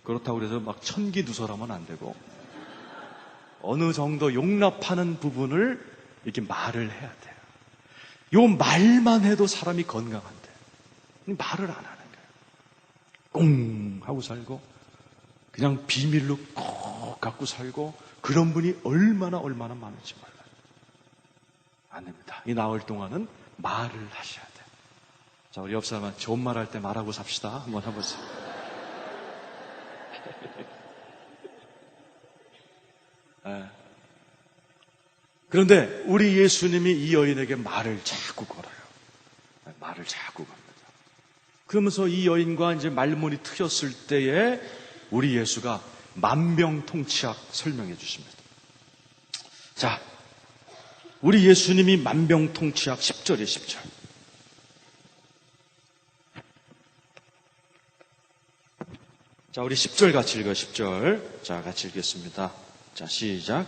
그렇다고 해서 막 천기누설하면 안 되고, 어느 정도 용납하는 부분을 이렇게 말을 해야 돼요. 요 말만 해도 사람이 건강한데, 말을 안 하는 거예요. 꽁 하고 살고, 그냥 비밀로 꼭 갖고 살고, 그런 분이 얼마나 많은지 몰라요. 안 됩니다. 이 나흘 동안은 말을 하셔야 돼요. 자, 우리 옆 사람은 좋은 말 할 때 말하고 삽시다. 한번 해보세요. 네. 그런데 우리 예수님이 이 여인에게 말을 자꾸 걸어요. 말을 자꾸 겁니다. 그러면서 이 여인과 이제 말문이 트였을 때에 우리 예수가 만병통치약 설명해 주십니다. 자, 우리 예수님이 만병통치약 10절이에요, 10절. 자, 우리 10절 같이 읽어요, 10절. 자, 같이 읽겠습니다. 자, 시작.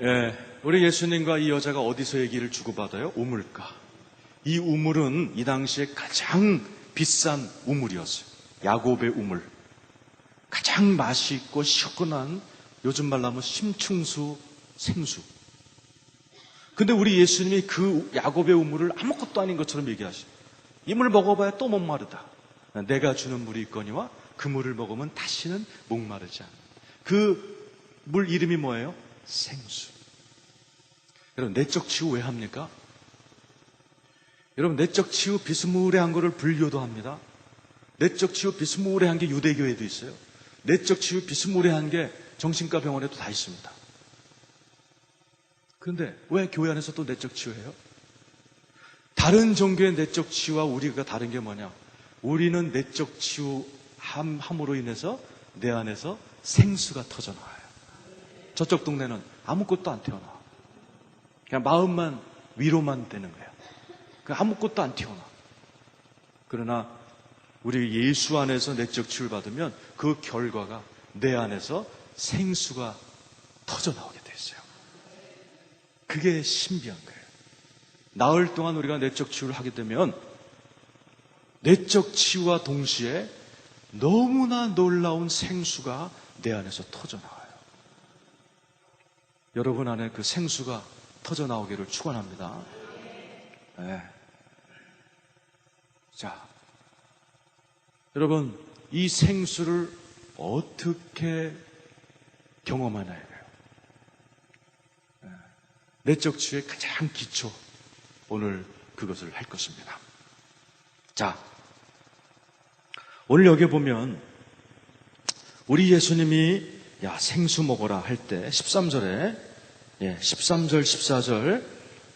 예, 우리 예수님과 이 여자가 어디서 얘기를 주고받아요? 우물가. 이 우물은 이 당시에 가장 비싼 우물이었어요. 야곱의 우물. 가장 맛이 있고 시원한, 요즘 말로 하면 심층수, 생수. 근데 우리 예수님이 그 야곱의 우물을 아무것도 아닌 것처럼 얘기하셔요. 이 물 먹어봐야 또 목마르다. 내가 주는 물이 있거니와 그 물을 먹으면 다시는 목마르지 않아. 그 물 이름이 뭐예요? 생수. 여러분, 내적 치유 왜 합니까? 여러분, 내적 치유 비스무리한 거를 불교도 합니다. 내적 치유 비스무리한 게 유대교에도 있어요. 내적 치유 비스무리한 게 정신과 병원에도 다 있습니다. 그런데 왜 교회 안에서 또 내적 치유해요? 다른 종교의 내적 치유와 우리가 다른 게 뭐냐? 우리는 내적 치유함으로 인해서 내 안에서 생수가 터져나와요. 저쪽 동네는 아무것도 안 튀어나와. 그냥 마음만 위로만 되는 거예요. 아무것도 안 튀어나와. 그러나 우리 예수 안에서 내적 치유를 받으면 그 결과가 내 안에서 생수가 터져나오게 돼 있어요. 그게 신비한 거예요. 나흘 동안 우리가 내적 치유를 하게 되면 내적 치유와 동시에 너무나 놀라운 생수가 내 안에서 터져나와요. 여러분 안에 그 생수가 터져나오기를 축원합니다. 네. 자, 여러분, 이 생수를 어떻게 경험하나요? 내적 치유의 가장 기초, 오늘 그것을 할 것입니다. 자, 오늘 여기 보면 우리 예수님이 야, 생수 먹어라 할 때 13절에 13절, 14절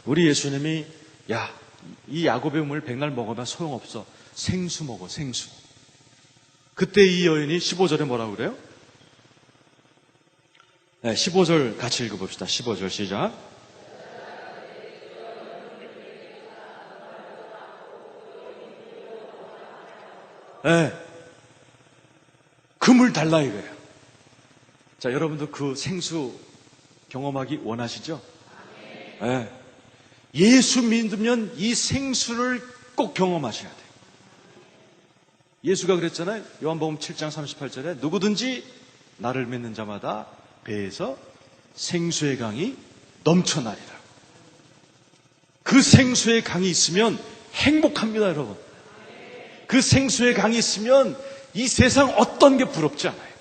우리 예수님이 야, 이 야곱의 우물 백날 먹으면 소용없어. 생수 먹어, 생수. 그때 이 여인이 15절에 뭐라고 그래요? 15절 같이 읽어봅시다. 15절 시작. 그 물 달라 이거예요. 자, 여러분도 그 생수 경험하기 원하시죠? 예수 믿으면 이 생수를 꼭 경험하셔야 돼요. 예수가 그랬잖아요. 요한복음 7장 38절에 누구든지 나를 믿는 자마다 배에서 생수의 강이 넘쳐나리라. 그 생수의 강이 있으면 행복합니다, 여러분. 그 생수의 강이 있으면 이 세상 어떤 게 부럽지 않아요.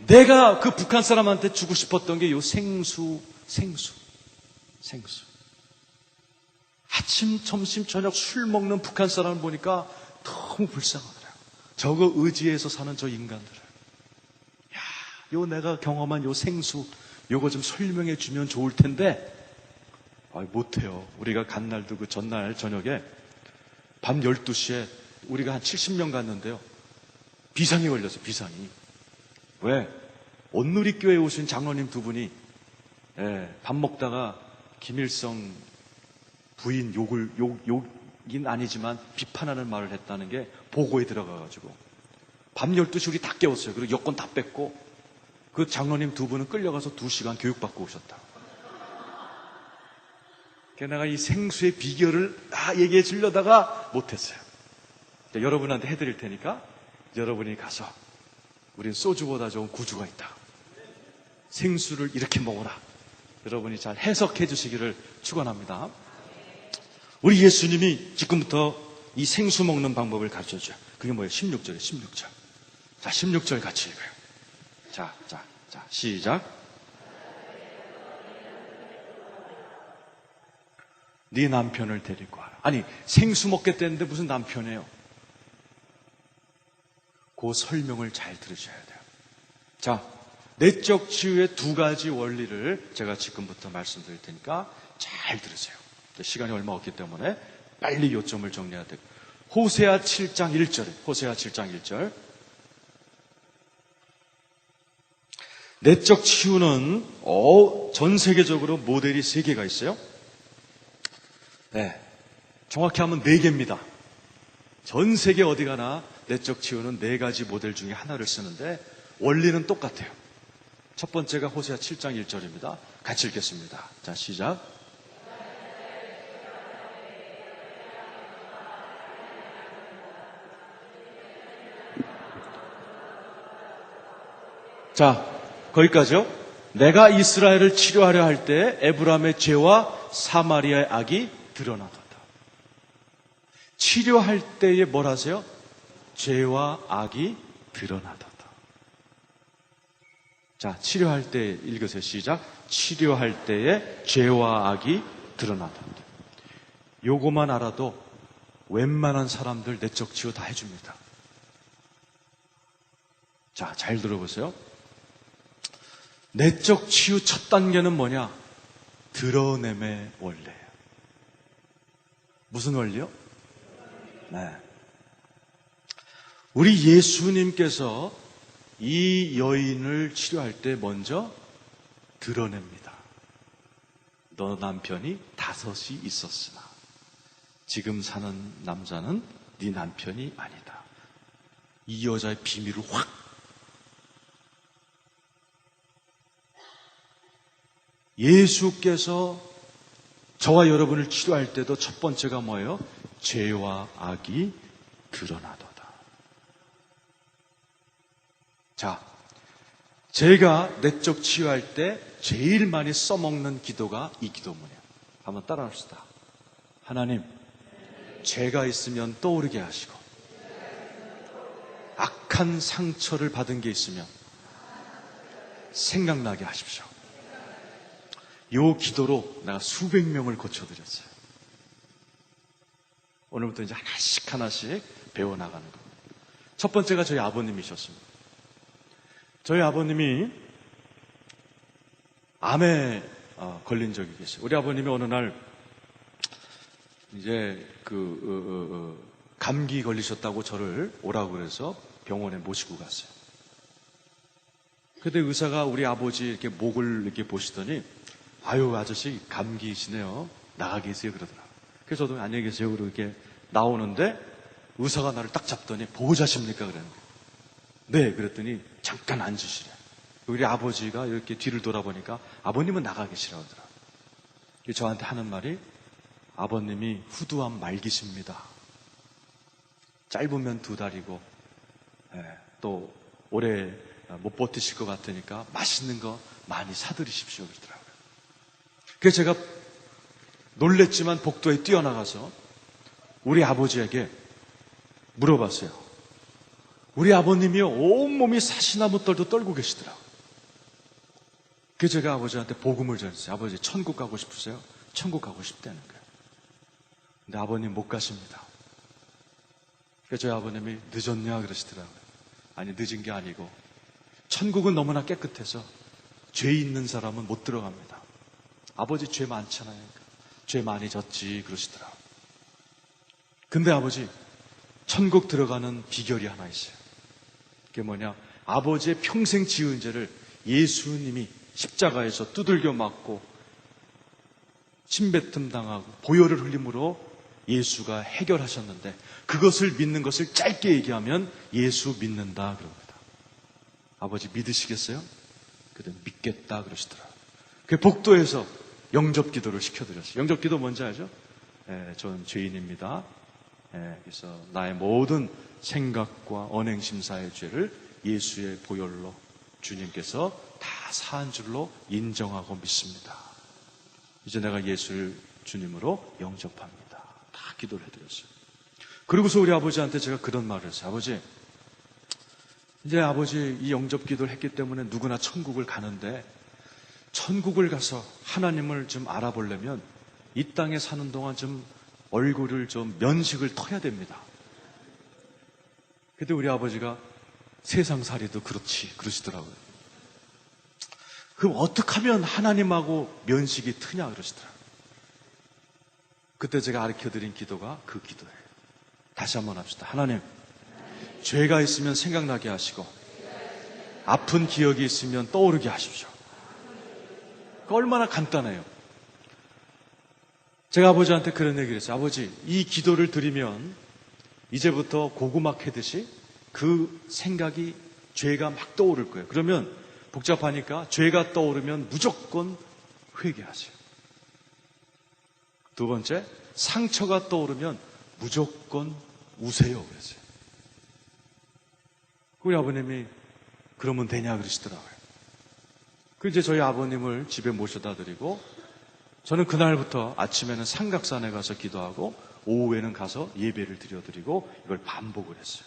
내가 그 북한 사람한테 주고 싶었던 게 요 생수. 아침, 점심, 저녁 술 먹는 북한 사람을 보니까 너무 불쌍하더라고요. 저거 의지해서 사는 저 인간들을. 야, 요 내가 경험한 요 생수, 요거 좀 설명해 주면 좋을 텐데, 못해요. 우리가 간 날도 그 전날 저녁에 밤 12시에 우리가 한 70명 갔는데요. 비상이 걸렸어요, 비상이. 왜? 온누리교회에 오신 장로님 두 분이 밥 먹다가 김일성 부인 욕인 아니지만 비판하는 말을 했다는 게 보고에 들어가가지고 밤 12시 우리 다 깨웠어요. 그리고 여권 다 뺐고 그 장로님 두 분은 끌려가서 2시간 교육받고 오셨다. 내가 이 생수의 비결을 얘기해 주려다가 못했어요. 여러분한테 해드릴 테니까 여러분이 가서 우린 소주보다 좋은 구주가 있다. 생수를 이렇게 먹어라. 여러분이 잘 해석해 주시기를 축원합니다. 우리 예수님이 지금부터 이 생수 먹는 방법을 가르쳐줘요. 그게 뭐예요? 16절이에요. 16절. 자, 16절 같이 읽어요. 자, 시작. 네 남편을 데리고 와라. 아니, 생수 먹겠다는데 무슨 남편이에요? 그 설명을 잘 들으셔야 돼요. 자, 내적 치유의 두 가지 원리를 제가 지금부터 말씀드릴 테니까 잘 들으세요. 시간이 얼마 없기 때문에 빨리 요점을 정리해야 돼요. 호세아 7장 1절. 호세아 7장 1절. 내적 치유는 전 세계적으로 모델이 3개가 있어요. 네, 정확히 하면 4개입니다. 전 세계 어디 가나 내적 치유는 4가지 모델 중에 하나를 쓰는데 원리는 똑같아요. 첫 번째가 호세아 7장 1절입니다. 같이 읽겠습니다. 자, 시작. 자, 거기까지요. 내가 이스라엘을 치료하려 할 때 에브라임의 죄와 사마리아의 악이 드러나도다. 치료할 때에 뭘 하세요? 죄와 악이 드러나도다. 자, 치료할 때 읽으세요. 시작. 치료할 때에 죄와 악이 드러나도다. 요거만 알아도 웬만한 사람들 내적 치유 다 해줍니다. 자, 잘 들어보세요. 내적 치유 첫 단계는 뭐냐? 드러냄의 원리예요. 무슨 원리요? 네. 우리 예수님께서 이 여인을 치료할 때 먼저 드러냅니다. 너 남편이 5이 있었으나 지금 사는 남자는 네 남편이 아니다. 이 여자의 비밀을 확. 예수께서 저와 여러분을 치료할 때도 첫 번째가 뭐예요? 죄와 악이 드러나도다. 자, 제가 내적 치유할 때 제일 많이 써먹는 기도가 이 기도문이에요. 한번 따라합시다. 하나님, 죄가 있으면 떠오르게 하시고 악한 상처를 받은 게 있으면 생각나게 하십시오. 이 기도로 내가 수백 명을 고쳐드렸어요. 오늘부터 이제 하나씩 배워나가는 겁니다. 첫 번째가 저희 아버님이셨습니다. 저희 아버님이 암에 걸린 적이 계세요. 우리 아버님이 어느 날 이제 감기 걸리셨다고 저를 오라고 그래서 병원에 모시고 갔어요. 그때 의사가 우리 아버지 이렇게 목을 이렇게 보시더니 아유, 아저씨 감기시네요. 나가 계세요 그러더라고요. 그래서 저도 안녕히 계세요 그러고 이렇게 나오는데 의사가 나를 딱 잡더니 보호자십니까? 그러는 거예요. 네, 그랬더니 잠깐 앉으시래. 우리 아버지가 이렇게 뒤를 돌아보니까 아버님은 나가 계시라고 하더라고요. 저한테 하는 말이 아버님이 후두암 말기십니다. 짧으면 2달이고 또 올해 못 버티실 것 같으니까 맛있는 거 많이 사드리십시오. 그러더라고요. 그래서 제가 놀랬지만 복도에 뛰어나가서 우리 아버지에게 물어봤어요. 우리 아버님이요, 온몸이 사시나무 떨도 떨고 계시더라고요. 그래서 제가 아버지한테 복음을 전했어요. 아버지, 천국 가고 싶으세요? 천국 가고 싶다는 거예요. 근데 아버님 못 가십니다. 그래서 저희 아버님이 늦었냐 그러시더라고요. 아니, 늦은 게 아니고 천국은 너무나 깨끗해서 죄 있는 사람은 못 들어갑니다. 아버지 죄 많잖아요. 죄 많이 졌지 그러시더라고요. 근데 아버지, 천국 들어가는 비결이 하나 있어요. 그게 뭐냐? 아버지의 평생 지은 죄를 예수님이 십자가에서 두들겨 맞고 침뱉음 당하고 보혈을 흘림으로 예수가 해결하셨는데, 그것을 믿는 것을 짧게 얘기하면 예수 믿는다 그럽니다. 아버지 믿으시겠어요? 그때 믿겠다 그러시더라고요. 그 복도에서 영접 기도를 시켜드렸어요. 영접 기도 뭔지 알죠? 저는 죄인입니다. 그래서 나의 모든 생각과 언행 심사의 죄를 예수의 보혈로 주님께서 다 사한 줄로 인정하고 믿습니다. 이제 내가 예수를 주님으로 영접합니다. 다 기도를 해드렸어요. 그러고서 우리 아버지한테 제가 그런 말을 했어요. 아버지, 이제 아버지 이 영접 기도를 했기 때문에 누구나 천국을 가는데, 천국을 가서 하나님을 좀 알아보려면 이 땅에 사는 동안 좀 얼굴을 좀 면식을 터야 됩니다. 그때 우리 아버지가 세상살이도 그렇지 그러시더라고요. 그럼 어떻게 하면 하나님하고 면식이 트냐 그러시더라고요. 그때 제가 가르쳐드린 기도가 그 기도예요. 다시 한번 합시다. 하나님, 죄가 있으면 생각나게 하시고 아픈 기억이 있으면 떠오르게 하십시오. 그 얼마나 간단해요. 제가 아버지한테 그런 얘기를 했어요. 아버지, 이 기도를 드리면 이제부터 고구마 캐듯이 그 생각이, 죄가 막 떠오를 거예요. 그러면 복잡하니까 죄가 떠오르면 무조건 회개하세요. 두 번째, 상처가 떠오르면 무조건 우세요 그랬어요. 우리 아버님이 그러면 되냐 그러시더라고요. 그 이제 저희 아버님을 집에 모셔다 드리고, 저는 그날부터 아침에는 삼각산에 가서 기도하고 오후에는 가서 예배를 드려드리고 이걸 반복을 했어요.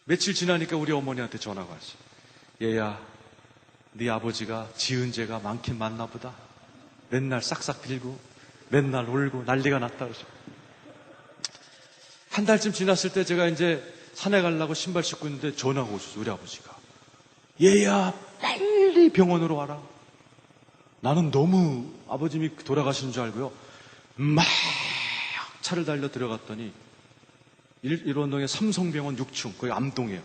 며칠 지나니까 우리 어머니한테 전화가 왔어요. 얘야, 네 아버지가 지은 죄가 많긴 많나 보다. 맨날 싹싹 빌고 맨날 울고 난리가 났다 그러죠. 한 달쯤 지났을 때 제가 이제 산에 가려고 신발 신고 있는데 전화가 오셨어요. 우리 아버지가. 얘야, 빨리 병원으로 와라. 나는 너무 아버님이 돌아가시는 줄 알고요. 막 차를 달려 들어갔더니 일원동의 삼성병원 6층, 거기 암동이에요.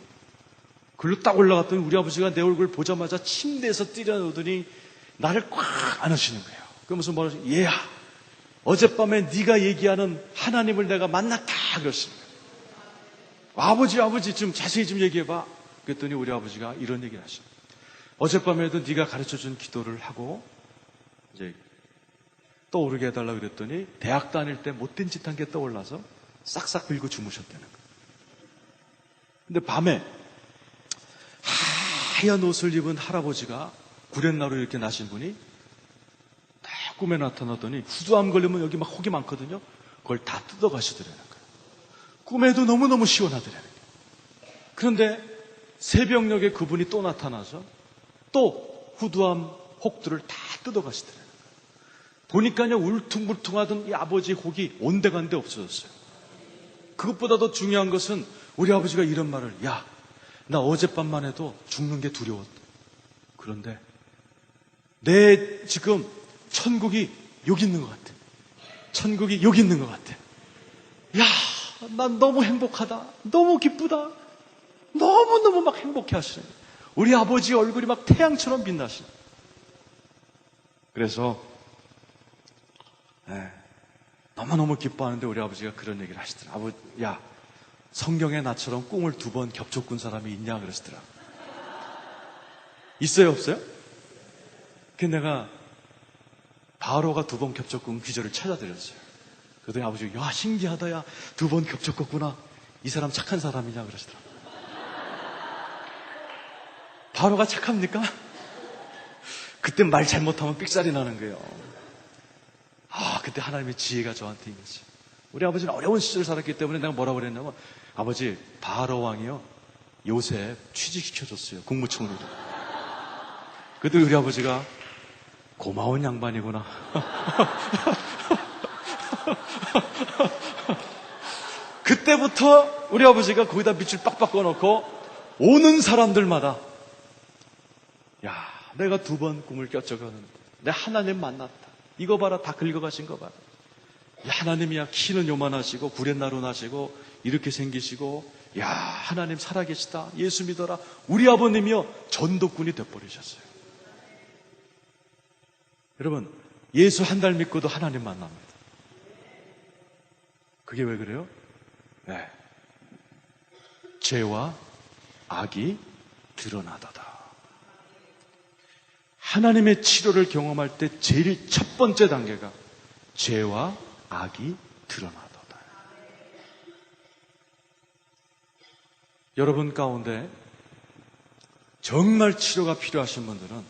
글로 딱 올라갔더니 우리 아버지가 내 얼굴 보자마자 침대에서 뛰어나오더니 나를 꽉 안으시는 거예요. 그러면서 뭐라고 하시죠? 얘야, 어젯밤에 네가 얘기하는 하나님을 내가 만났다 그러시는 거예요. 아버지 좀 자세히 좀 얘기해봐. 그랬더니 우리 아버지가 이런 얘기를 하시죠. 어젯밤에도 네가 가르쳐준 기도를 하고 이제 떠오르게 해달라고 그랬더니 대학 다닐 때 못된 짓 한 게 떠올라서 싹싹 빌고 주무셨다는 거예요. 근데 밤에 하얀 옷을 입은 할아버지가 구렛나루 이렇게 나신 분이 딱 꿈에 나타나더니 후두암 걸리면 여기 막 혹이 많거든요. 그걸 다 뜯어가시더라는 거예요. 꿈에도 너무너무 시원하더라는 거예요. 그런데 새벽녘에 그분이 또 나타나서 또 후두암 혹들을 다 뜯어가시더라는 거예요. 보니까요, 울퉁불퉁하던 이 아버지의 혹이 온데간데 없어졌어요. 그것보다 더 중요한 것은 우리 아버지가 이런 말을, 야, 나 어젯밤만 해도 죽는 게 두려웠다. 그런데 내 지금 천국이 여기 있는 것 같아. 천국이 여기 있는 것 같아. 야, 난 너무 행복하다. 너무 기쁘다. 너무너무 막 행복해 하시네. 우리 아버지 얼굴이 막 태양처럼 빛나시네. 그래서 너무너무 기뻐하는데 우리 아버지가 그런 얘기를 하시더라. 야, 성경에 나처럼 꿈을 2번 겹쳐 꾼 사람이 있냐 그러시더라. 있어요, 없어요? 근데 내가 바로가 2번 겹쳐 꾼 기절을 찾아드렸어요. 그랬더니 아버지가, 야, 신기하다, 야, 2번 겹쳐 꿨구나. 이 사람 착한 사람이냐 그러시더라. 바로가 착합니까? 그때 말 잘못하면 삑살이 나는 거예요. 그때 하나님의 지혜가 저한테 임했어요. 우리 아버지는 어려운 시절을 살았기 때문에 내가 뭐라고 그랬냐면, 아버지, 바로 왕이요, 요셉 취직시켜줬어요. 국무총리로. 그때 우리 아버지가 고마운 양반이구나. 그때부터 우리 아버지가 거기다 밑줄 빡빡 꺼놓고 오는 사람들마다, 야, 내가 2번 꿈을 꼈적하는데 내 하나님 만났다. 이거 봐라, 다 긁어가신 거 봐라. 하나님이야, 키는 요만하시고 구렛나루 나시고 이렇게 생기시고, 야, 하나님 살아계시다. 예수 믿어라. 우리 아버님이요, 전도꾼이 돼버리셨어요. 여러분, 예수 한 달 믿고도 하나님 만납니다. 그게 왜 그래요? 네. 죄와 악이 드러나도다. 하나님의 치료를 경험할 때 제일 첫 번째 단계가 죄와 악이 드러나도다. 여러분 가운데 정말 치료가 필요하신 분들은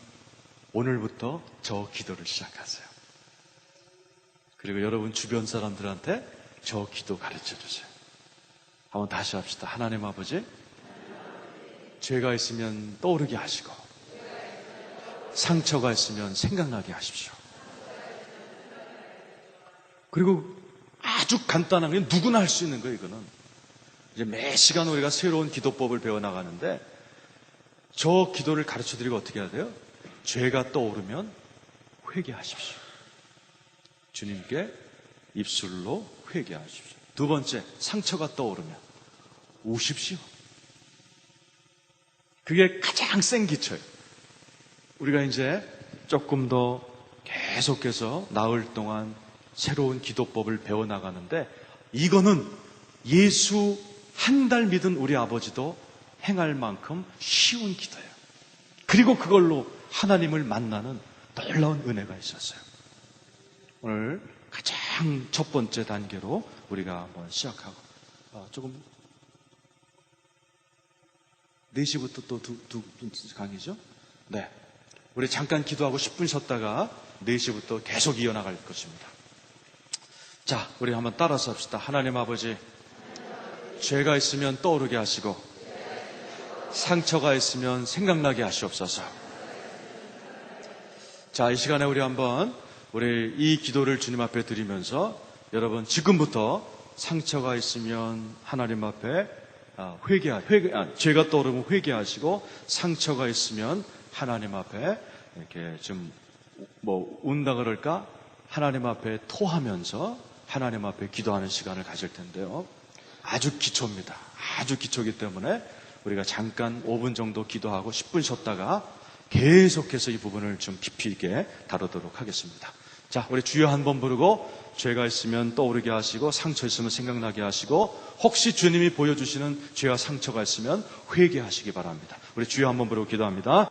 오늘부터 저 기도를 시작하세요. 그리고 여러분 주변 사람들한테 저 기도 가르쳐 주세요. 한번 다시 합시다. 하나님 아버지, 죄가 있으면 떠오르게 하시고 상처가 있으면 생각나게 하십시오. 그리고 아주 간단한 게 누구나 할 수 있는 거예요. 이거는 이제 매 시간 우리가 새로운 기도법을 배워나가는데, 저 기도를 가르쳐드리고 어떻게 해야 돼요? 죄가 떠오르면 회개하십시오. 주님께 입술로 회개하십시오. 2번째, 상처가 떠오르면 우십시오. 그게 가장 센 기초예요. 우리가 이제 조금 더 계속해서 나흘 동안 새로운 기도법을 배워나가는데, 이거는 예수 한 달 믿은 우리 아버지도 행할 만큼 쉬운 기도예요. 그리고 그걸로 하나님을 만나는 놀라운 은혜가 있었어요. 오늘 가장 첫 번째 단계로 우리가 한번 시작하고, 조금 4시부터 또 두 강의죠? 네. 우리 잠깐 기도하고 10분 쉬었다가 4시부터 계속 이어나갈 것입니다. 자, 우리 한번 따라서 합시다. 하나님 아버지, 죄가 있으면 떠오르게 하시고 상처가 있으면 생각나게 하시옵소서. 자, 이 시간에 우리 한번 우리 이 기도를 주님 앞에 드리면서, 여러분 지금부터 상처가 있으면 하나님 앞에 죄가 떠오르면 회개하시고, 상처가 있으면 하나님 앞에 이렇게 좀 운다 그럴까? 하나님 앞에 토하면서 하나님 앞에 기도하는 시간을 가질 텐데요. 아주 기초입니다. 아주 기초이기 때문에 우리가 잠깐 5분 정도 기도하고 10분 쉬었다가 계속해서 이 부분을 좀 깊이 있게 다루도록 하겠습니다. 자, 우리 주여 한번 부르고, 죄가 있으면 떠오르게 하시고 상처 있으면 생각나게 하시고, 혹시 주님이 보여주시는 죄와 상처가 있으면 회개하시기 바랍니다. 우리 주여 한번 부르고 기도합니다.